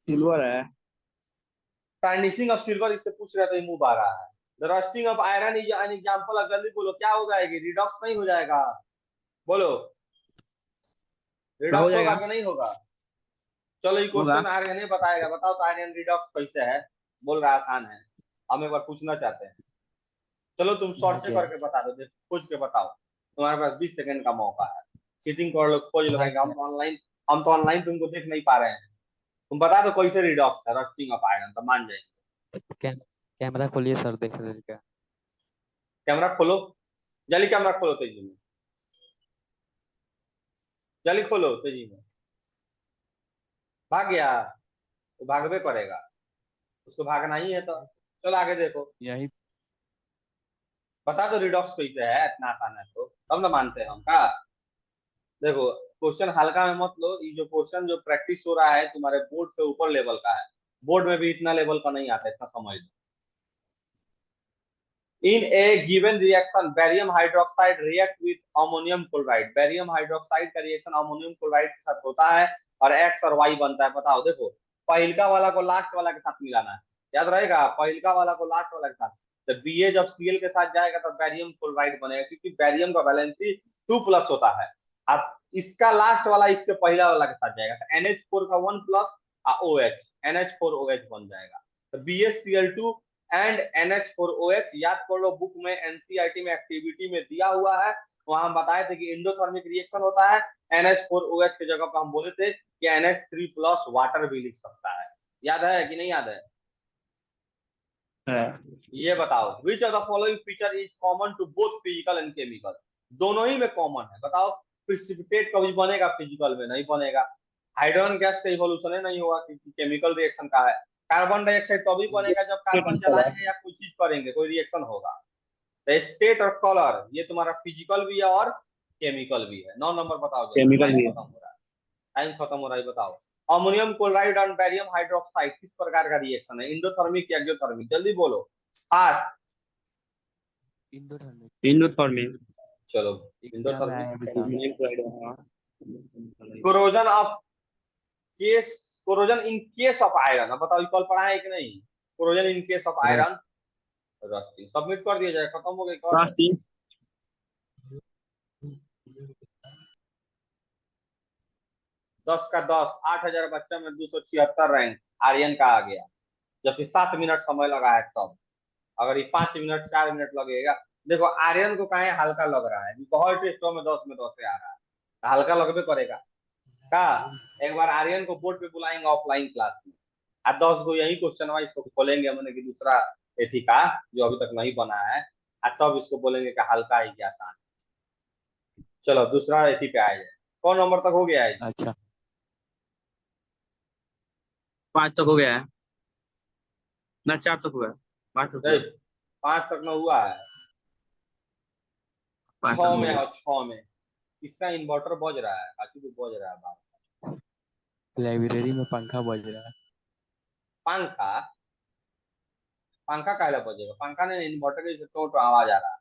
B: सिल्वर है।
A: टार्निशिंग ऑफ सिल्वर इससे पूछ रहा तो मुंह आ रहा है। The rusting of iron is an example of, जल्दी बोलो क्या हो जाएगी? रिडॉक्स नहीं हो जाएगा? बोलो
B: क्या हो
A: रिडॉक्स होगा
B: जाएगा?
A: कि नहीं होगा? चलो ये
B: होगा।
A: क्वेश्चन आर्यन नहीं बताएगा, बताओ तो आर्यन रिडॉक्स कैसे है? बोल रहा आसान है, हम एक बार पूछना चाहते हैं। चलो तुम
C: भाग
A: शॉर्ट से
C: गया
A: करके बता दो, खोज के बताओ, तुम्हारे पास 20 सेकंड का मौका है। चीटिंग कर लो, खोज लो,
C: भाग
A: कहेंगे
C: गया।
A: हम तो ऑनलाइन तुमको देख नहीं पा रहे हैं। तुम बता दो कैसे रिडॉक्स है रस्टिंग ऑफ आयरन, तो मान जाएंगे।
C: कैमरा खोलिए सर, देख रहे क्या?
A: कैमरा खोलो, जल्दी कैमरा खोलो तेजी में, जल्दी खोलो तेजी में। भाग गया? तो भागवे करेगा, उसको भागना ही है तो। चलो आगे देखो,
C: यही
A: बता दो रिडॉक्स कैसे है, इतना आसान है तो तब ना मानते हैं हम का। देखो क्वेश्चन हल्का में मत लो, ये जो क्वेश्चन जो प्रैक्टिस हो रहा है तुम्हारे बोर्ड से ऊपर लेवल का है। बोर्ड में भी इतना लेवल का नहीं आता, इतना समझ लो। In a given reaction, barium hydroxide react with ammonium chloride. Barium hydroxide का रिएक्शन अमोनियम क्लोराइड के साथ होता है और X और Y बनता है। बताओ, देखो पहिलका वाला को लास्ट वाला के साथ मिलाना है, याद रहेगा? पहिलका वाला को लास्ट वाला के साथ, तो Ba जब Cl के साथ जाएगा तो बैरियम क्लोराइड बनेगा, क्योंकि बैरियम का वैलेंसी 2+ होता है। अब इसका लास्ट वाला इसके पहला वाला के साथ जाएगा तो NH4 का 1+ OH, NH4OH बन जाएगा। तो BaCl2 एंड NH4OH, याद कर लो, बुक में एनसीईआरटी में एक्टिविटी में दिया हुआ है। वहां हम बताए थे कि एंडोथर्मिक रिएक्शन होता है, NH4OH की जगह पर हम बोले थे कि NH3+ वाटर भी लिख सकता है। याद है कि नहीं याद है? ये बताओ, which of the following feature is common to both physical and chemical? दोनों ही में कॉमन है, बताओ। प्रिसिपिटेट कभी बनेगा? फिजिकल में नहीं बनेगा। हाइड्रोजन गैस का इवोल्यूशन नहीं होगा क्योंकि केमिकल रिएक्शन का है। कार्बन डाइऑक्साइड तभी बनेगा जब कार्बन जलाएंगे या कुछ चीज करेंगे, कोई रिएक्शन होगा। तो स्टेट और कलर ये तुम्हारा फिजिकल भी है और केमिकल भी है। 9 नंबर बताओ जल्दी,
B: केमिकल
A: टाइम
B: भी है।
A: खत्म हो रहा है, टाइम खत्म हो रहा है, बताओ। अमोनियम क्लोराइड और बैरियम हाइड्रोक्साइड किस प्रकार का रिएक्शन है? इंडोथर्मिक या एक्सोथर्मिक? जल्दी बोलो फास्ट।
C: इंडोथर्मिक।
B: इंडोथर्मिक।
A: चलो
C: एग्जाम में
A: इंडोथर्मिक।
C: आया बेटा।
A: Corrosion of case, corrosion in case of iron, अब बताओ कल पढ़ा है कि नहीं? Corrosion in case of iron rusting. Submit कर दिया जाए, खत्म हो गई कल है। 10 का 10, 8,000 बच्चा में 276 रैंक आर्यन का आ गया, जबकि 7 मिनट समय लगा है तब। अगर ये 5 मिनट 4 मिनट लगेगा, देखो आर्यन को कहा हल्का लग रहा है, हर टेस्टों में 10 में 10 से आ रहा है, तो हल्का लगभग करेगा का। एक बार आर्यन को बोर्ड पे बुलाएंगे ऑफलाइन क्लास में, आज 10 को यही क्वेश्चन वाइज इसको खोलेंगे, मैंने कि दूसरा एथी का जो अभी तक नहीं बना है, आज तब इसको बोलेंगे कि हल्का है क्या आसान। चलो दूसरा एथी पे आ जाए, कौन नंबर तक हो गया है?
C: अच्छा
B: 5 तक हो गया है ना? 4 तक हुआ है। 5 तक हुआ है।
A: 5 तक में हुआ है,
B: 5 तक
A: 6
B: हो
A: में
B: गया।
A: और 6 में इसका इन्वर्टर बज रहा है, काफी कुछ बज रहा है बात।
C: लाइब्रेरी में पंखा बज रहा है।
A: पंखा? पंखा काहे बजेगा? पंखा ने इन्वर्टर के तो आवाज आ रहा है।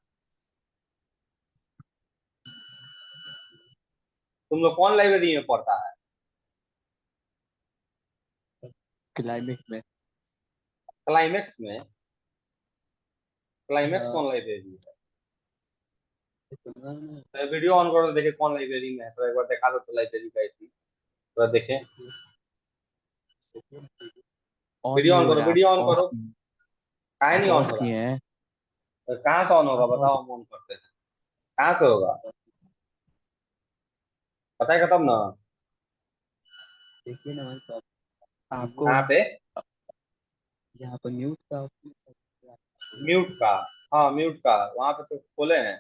A: तुम लोग कौन लाइब्रेरी में पढ़ता है?
C: क्लाइमेक्स में।
A: क्लाइमेक्स में? क्लाइमेक्स
C: हाँ।
A: कौन लाइब्रेरी है? तो वीडियो ऑन करो, देखे कौन लाइब्रेरी में है, तो एक बार दिखा दो तो लाइब्रेरी गई थी, तो देखे।
C: ऑन
A: वीडियो
C: नहीं
A: ऑन
C: हो
A: करो,
C: रहा,
A: वीडियो ऑन
C: ऑफ।
A: करो। काहे नहीं ऑन
C: ऑफ
A: हो रहा?
C: किए हैं।
A: तो कहाँ से ऑन होगा बताओ, हम ऑन करते हैं, कहाँ से होगा? बताएगा तब ना।
C: देखिए ना भाई साहब, आपको
A: कहाँ पे?
C: यहाँ पर म्यूट का
A: म्यूट का? हाँ म्यूट का वहां पे तो खोले हैं,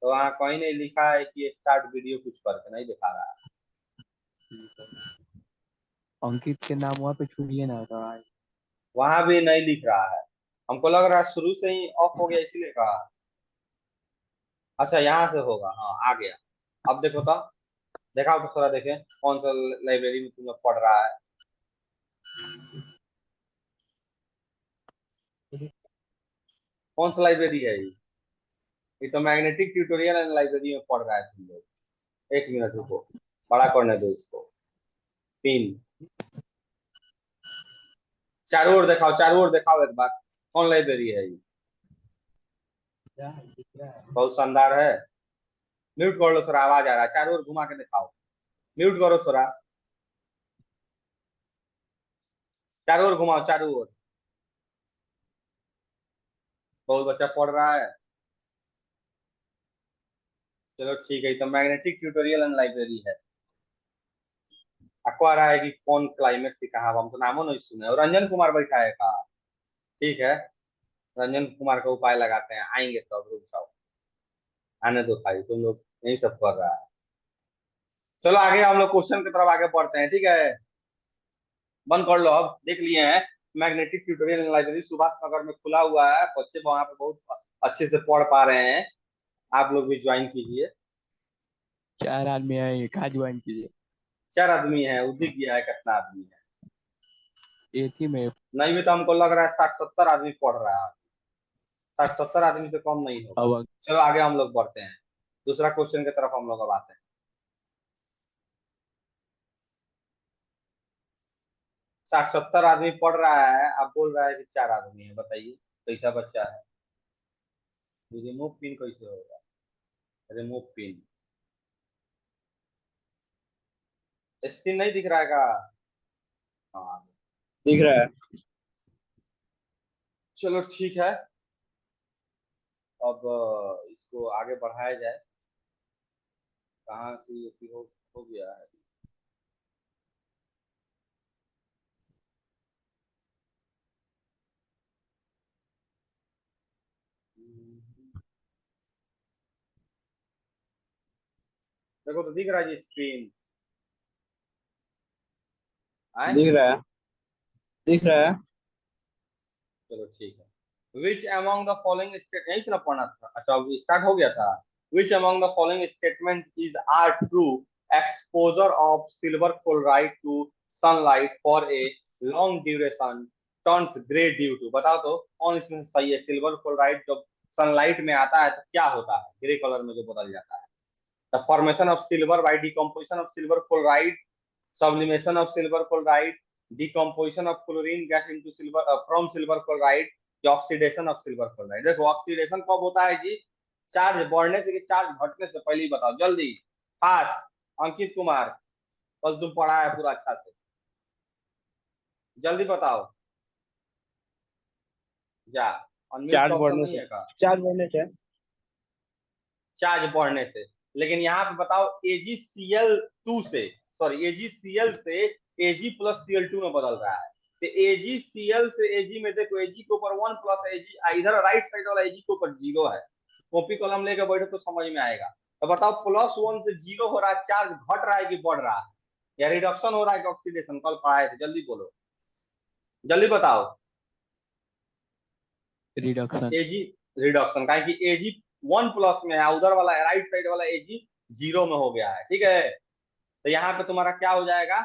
A: तो वहाँ कहीं नहीं लिखा है कि स्टार्ट वीडियो कुछ करके नहीं दिखा रहा है।
C: अंकित के नाम वहाँ पे छूटिए ना तो
A: वहां भी नहीं लिख रहा है, हमको लग रहा है शुरू से ही ऑफ हो गया इसीलिए कहा। अच्छा यहाँ से होगा, हाँ आ गया। अब देखो तो, दिखाओ तो थोड़ा देखें कौन सा लाइब्रेरी में तुम्हें पढ़ रहा है। कौन सा लाइब्रेरी है ये तो मैग्नेटिक ट्यूटोरियल एंड लाइब्रेरी में पढ़ रहा है तुम लोग। एक मिनट रुको, बड़ा करने दो इसको। पिन चारों ओर दिखाओ, चारों ओर दिखाओ एक बार, कौन लाइब्रेरी है ये?
C: दिख रहा है।
A: बहुत शानदार है। म्यूट कर लो थोड़ा, आवाज आ रहा है, चारों ओर घुमा के दिखाओ। म्यूट करो थोड़ा, चारों ओर घुमाओ, चारों ओर। बहुत बच्चा पढ़ रहा है। चलो ठीक है, तो मैग्नेटिक ट्यूटोरियल एंड लाइब्रेरी है। आपको आ रहा है कि कौन क्लाइमेक्स सिखा है, हम तो नामो नहीं सुने। और रंजन कुमार बैठा है कहा, ठीक है, रंजन कुमार का उपाय लगाते हैं, आएंगे तो रुक जाओ, आने दो भाई, तुम लोग यही सब कर रहा है। चलो आगे हम लोग क्वेश्चन की तरफ आगे बढ़ते हैं, ठीक है। बंद कर लो, अब देख लिए हैं magnetic tutorial and library Subhash Nagar में खुला हुआ है, बच्चे वहां पे बहुत अच्छे से पढ़ पा रहे हैं। आप लोग भी ज्वाइन कीजिए।
C: 4 आदमी है, कहाँ ज्वाइन कीजिए।
A: 4 आदमी है, उदित गया है, कितना आदमी है?
C: एक ही में।
A: नहीं भी तो हमको लग रहा है 60-70 आदमी पढ़ रहा है। 60-70 आदमी से कम नहीं होगा।
C: अब
A: चलो आगे हम लोग बढ़ते हैं, दूसरा क्वेश्चन की तरफ हम लोग अब आते हैं। 60-70 आदमी पढ़ रहा है, अब बोल रहा है कि 4 आदमी है, बताइए कैसा बच्चा है? रिमूव पिन कैसे होगा? रिमूव पिन स्क्रीन नहीं दिख रहा है का? हाँ
B: दिख रहा है।
A: चलो ठीक है, अब इसको आगे बढ़ाया जाए। कहाँ से ये हो गया है? देखो तो दिख रहा है जी स्क्रीन, आए?
B: दिख रहा है, दिख रहा है।
A: चलो ठीक है। Which among the following state, यही से ना पढ़ना था, अच्छा अब स्टार्ट हो गया था। Which among the following statement is are true? Exposure of silver chloride to sunlight for a long duration turns grey due to. बताओ तो कौन इसमें से सही है? सिल्वर क्लोराइड जब सनलाइट में आता है तो क्या होता है? ग्रे कलर में जो बदल जाता है। The formation of silver by decomposition of silver chloride, sublimation of silver chloride, decomposition of chlorine gas into silver from silver chloride, या ऑक्सीडेशन ऑफ सिल्वर क्लोराइड। देखो ऑक्सीडेशन कब होता है जी? चार्ज बढ़ने से कि चार्ज घटने से? पहले ही बताओ जल्दी, फास्ट। अंकित कुमार, कल तुम पढ़ा है पूरा अच्छा से, जल्दी बताओ जा। अनम्यूट का
B: चार्ज
A: ऑप्शन
B: बढ़ने
A: नहीं
B: से,
A: है का?
B: चार्ज बढ़ने से।
A: चार्ज बढ़ने से, लेकिन यहाँ पे बताओ AgCl2 से, सॉरी AgCl से Ag+Cl2 में बदल रहा है। तो AgCl से Ag में देखो, Ag के ऊपर 1 प्लस Ag, इधर राइट साइड वाला Ag के ऊपर 0 है। कॉपी कलम लेकर बैठो तो समझ में आएगा। तो बताओ +1 से 0 हो रहा है, चार्ज घट रहा है कि बढ़ रहा है, या रिडक्शन हो रहा है कि ऑक्सीडेशन? कल पढ़ाए थे, जल्दी बोलो, जल्दी बताओ।
C: रिडक्शन।
A: Ag रिडक्शन, का कि Ag 1 प्लस में है, उधर वाला राइट साइड वाला Ag 0 में हो गया है, ठीक है। तो यहाँ पे तुम्हारा क्या हो जाएगा?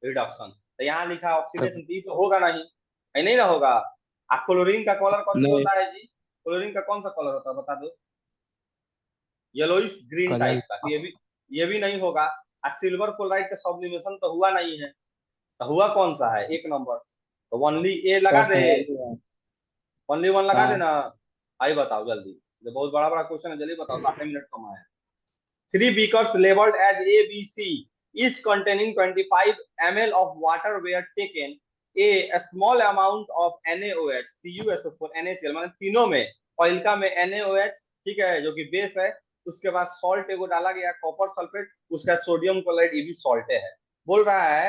A: रिडक्शन। तो यहाँ लिखा है ऑक्सीडेशन, तो होगा नहीं, नहीं ना होगा। क्लोरीन का कलर कौन सी
B: नहीं,
A: होता है जी? क्लोरीन का कौन सा कलर होता है बता दो? Yellowish green
C: colour.
A: टाइप का। तो ये भी नहीं होगा। सिल्वर क्लोराइड का सब्लिमेशन तो हुआ नहीं है, तो हुआ कौन सा है? 1 नंबर। तो ओनली ए लगा
B: फर्स्ट
A: दे,
B: नंबर।
A: ओनली 1 लगा
B: हाँ।
A: देना। आई बताओ जल्दी, ये बहुत बड़ा बड़ा क्वेश्चन है, जल्दी बताओ तो 8 मिनट कम है। 3 beakers labeled as A, B, C, each containing 25 ml of water were taken. A small amount of NaOH, CuSO4, NaCl, मतलब तीनों में, पहलका में NaOH, ठीक है, जो कि बेस है, उसके बाद सॉल्ट एगो डाला गया, कॉपर सल्फेट, उसका सोडियम क्लोराइड, ये भी सॉल्ट है। बोल रहा है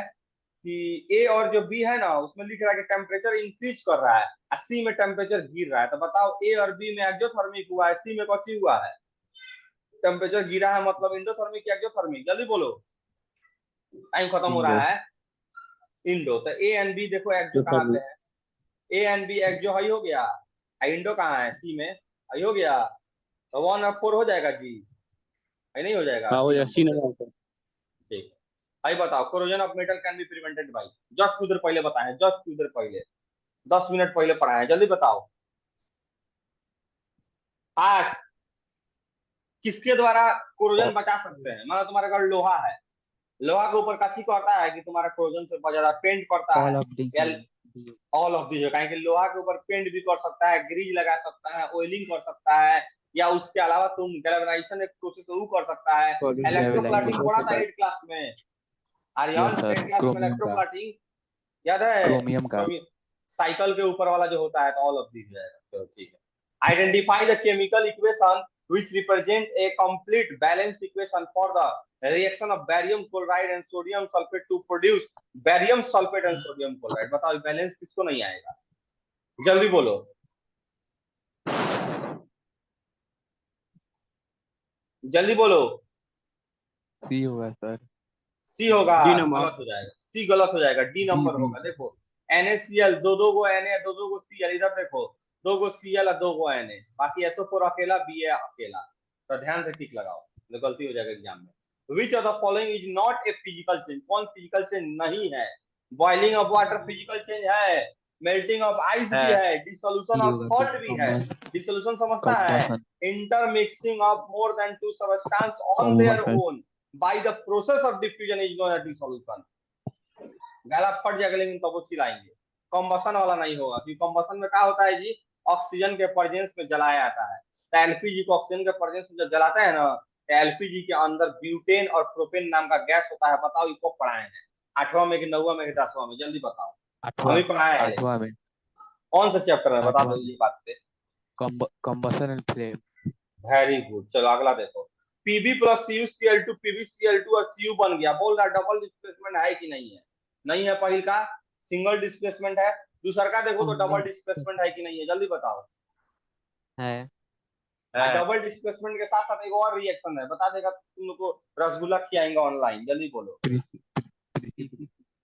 A: कि ए और जो बी है ना, उसमें लिख रहा है कि टेम्परेचर इंक्रीज कर रहा है, सी में टेम्परेचर गिर रहा है। तो बताओ ए और बी में एक्सोथर्मिक हुआ है, सी में कौन हुआ है? टेम्परेचर गिरा है, मतलब इंडोथर्मिक या एक्सोथर्मिक? जल्दी बोलो, टाइम खत्म हो
C: इंडो।
A: रहा है। इंडो। तो ए एंड बी देखो एक्सो
B: जो
A: कहाँ
B: सब
A: पे है? ए एंड बी एक्सो हाई हो गया, इंडो कहाँ है? सी में हाई हो गया। तो 1 और 4 हो जाएगा जी, नहीं हो जाएगा?
B: हाँ, वो
A: सी
B: अस्सी
A: नंबर पे
B: नंबर पे।
A: भाई बताओ corrosion of metal can be prevented by, just उधर पहले बताए, जस्ट उधर पहले 10 मिनट पहले पढ़ा है, जल्दी बताओ आज किसके द्वारा कोरोजन बचा सकते हैं। मतलब तुम्हारे घर लोहा है, लोहा के ऊपर कथी करता है कि तुम्हारा कोरोजन से बहुत ज्यादा पेंट करता
C: ऑल
A: है,
C: ऑफ दी
A: या ऑल ऑफ दीज, कहीं लोहा के ऊपर पेंट भी कर सकता है, ग्रीज लगा सकता है, ऑयलिंग कर सकता है, या उसके अलावा तुम गैल्वेनाइजेशन एक प्रोसेस वो कर सकता है। इलेक्ट्रोप्लाटिंग पढ़ा था 8 क्लास में, आर्यन
C: यस सर,
A: 8 क्लास में
C: क्रोमियम का,
A: इलेक्ट्रोप्लाटिंग याद है।
C: क्रोमियम का।
A: साइकिल के ऊपर वाला जो होता है, तो ऑल ऑफ दीज जाएगा। चलो ठीक है। Identify the chemical equation which represent a complete balance equation for the reaction of barium chloride and sodium sulfate to produce barium sulfate and sodium chloride। बताओ बैलेंस किसको नहीं आएगा, जल्दी बोलो। जल्दी बोलो।
C: सी होगा सर।
A: सी होगा,
B: डी नंबर।
A: गलत हो जाएगा, सी गलत हो जाएगा, डी नंबर
C: बी।
A: होगा। देखो NaCl दो दो गो Na, दो दो गो Cl, इधर देखो दो गो Cl और दो गो Na, बाकी SO4 अकेला, Ba अकेला। तो ध्यान से टिक लगाओ, तो गलती हो जाएगा एग्जाम में। Which of the following is not a physical change? कौन फिजिकल चेंज नहीं है? Boiling of water physical change है, मेल्टिंग ऑफ आइस भी है, डिसोल्यूशन
C: सी
A: ऑफ
C: होगा
A: सॉल्ट
C: सर,
A: भी है। डिसोल्यूशन समझता है,
C: combustion.
A: Intermixing of more than two substance on their
C: combustion.
A: On by the process of diffusion is known as dissolution। गला फट जाएगा लेकिन तब वो चिल्लाएंगे। कंबसन वाला नहीं होगा, क्योंकि कंबसन में क्या होता है जी, ऑक्सीजन के प्रेजेंस में जलाया जाता है। तो एलपीजी को ऑक्सीजन के प्रेजेंस में जब जलाते हैं ना, तो एलपीजी के अंदर ब्यूटेन और प्रोपेन नाम का गैस होता है। बताओ इसको पढ़ाए हैं 8वां में कि 9वां में कि 10वां में, जल्दी बताओ। हम ही पढ़ाए हैं,
C: आठवां में।
A: कौन सा चैप्टर है बता
C: आठवां
A: दो
C: में
A: ये बात पे।
C: Combustion and flame.
A: Very good. चलो अगला देखो, Pb प्लस CuCl2 PbCl2 और Cu बन गया। बोल रहा डबल डिस्प्लेसमेंट है कि नहीं है? नहीं है। पहल का सिंगल डिस्प्लेसमेंट है, दूसरा का देखो तो डबल डिस्प्लेसमेंट है कि नहीं है, जल्दी बताओ।
C: है।
A: डबल डिस्प्लेसमेंट के साथ साथ एक और रिएक्शन है, बता देगा तुम लोग को, रसगुल्ला खिलाएंगे ऑनलाइन, जल्दी बोलो।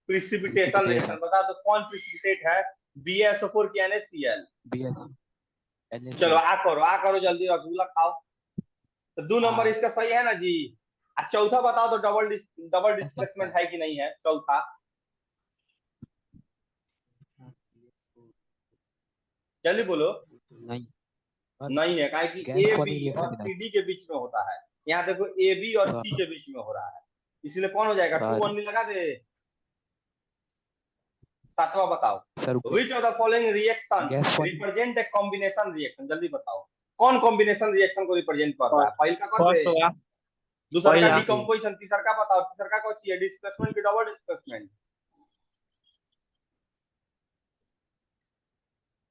A: प्रिसिपिटेशन रिएक्शन, बता दो कौन प्रिसिपिटेट है, BaSO4 की NaCl। चलो आ करो जल्दी, रसगुल्ला खाओ। तो 2 नंबर इसका सही है ना जी। चौथा बताओ तो डबल डिस्प्लेसमेंट है कि नहीं है, चौथा जल्दी बोलो।
C: नहीं
A: नहीं है, काहे कि
C: गैस
A: ए
C: कौन
A: बी
C: रिएक्शन
A: और
C: बिना
A: CD के बीच में होता है। यहाँ देखो ए बी और C के बीच में हो रहा है, इसलिए कौन हो जाएगा, 2 ओनली लगा दे। 7वां बताओ,
C: sir
A: which of the following reaction
C: gas कौन
A: represent a combination reaction। जल्दी बताओ कौन कॉम्बिनेशन रिएक्शन को रिप्रेजेंट कर रहा है। पहल का कर दे,
B: फर्स्ट होगा
A: दूसरा का
B: पहला।
A: डिकम्पोजिशन, तीसरा का बताओ, तीसरा का कौन सी है, डिस्प्लेसमेंट की डबल डिस्प्लेसमेंट।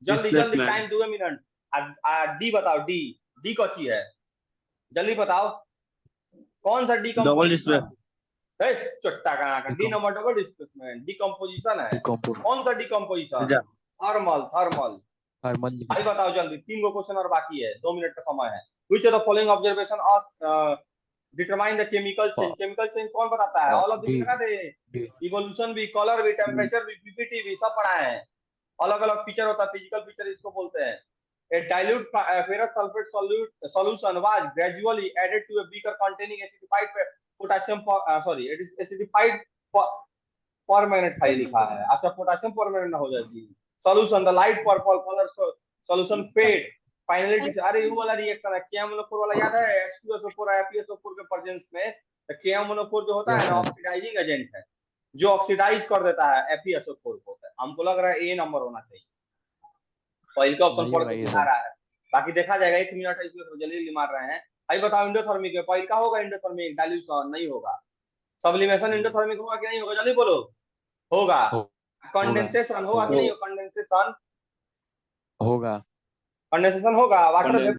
A: जल्दी जल्दी,
B: डिस्प्लेसमेंट।
A: Time 2 minute. डी बताओ, डी डी कौन सी है, जल्दी बताओ कौन सा
B: डबल
A: डिकम्पोजिशन।
B: डिस्प्लेसमेंट।
A: चुट्टा का D number double displacement, decomposition है। कौन सा डिकम्पोजिशन, थर्मल थर्मल।
C: थर्मल।
A: भाई बताओ जल्दी, 3 गो क्वेश्चन और बाकी है, 2 मिनट का समय है। which of the following observation of determine the chemical change। Chemical change कौन बताता है, ऑल ऑफ दिस लगा दे। इवोल्यूशन भी, कलर भी, टेम्परेचर भी, पीपीटी भी, सब पढ़ा है। अलग अलग फीचर होता है, फिजिकल फीचर इसको बोलते हैं। A dilute ferrous sulfate solution was gradually added to a beaker containing acidified potassium it is acidified permanent खाली लिखा है, अच्छा पोटेशियम परमानेंट ना हो जाएगी। Solution the light purple colour solution fade finally. अरे ये वाला रिएक्शन है KMnO4 वाला, याद है H2SO4 FeSO4 के प्रेजेंस में KMnO4 जो होता है ना, ऑक्सीडाइजिंग एजेंट है, जो ऑक्सीडाइज कर देता है FeSO4 को। हमको लग रहा है ए नंबर होना चाहिए, पहले का ऑप्शन पढ़ के दिखा रहा है, बाकी देखा जाएगा। 1 मिनट है इसलिए जल्दी जल्दी मार रहे हैं। भाई बताओ इंडोथर्मिक में पहले का होगा, इंडोथर्मिक डाइल्यूशन नहीं होगा, सब्लिमेशन इंडोथर्मिक होगा कि नहीं होगा, जल्दी बोलो। होगा। कंडेंसेशन होगा कि नहीं, कंडेंसेशन
C: होगा।
A: कंडेंसेशन होगा, वाटर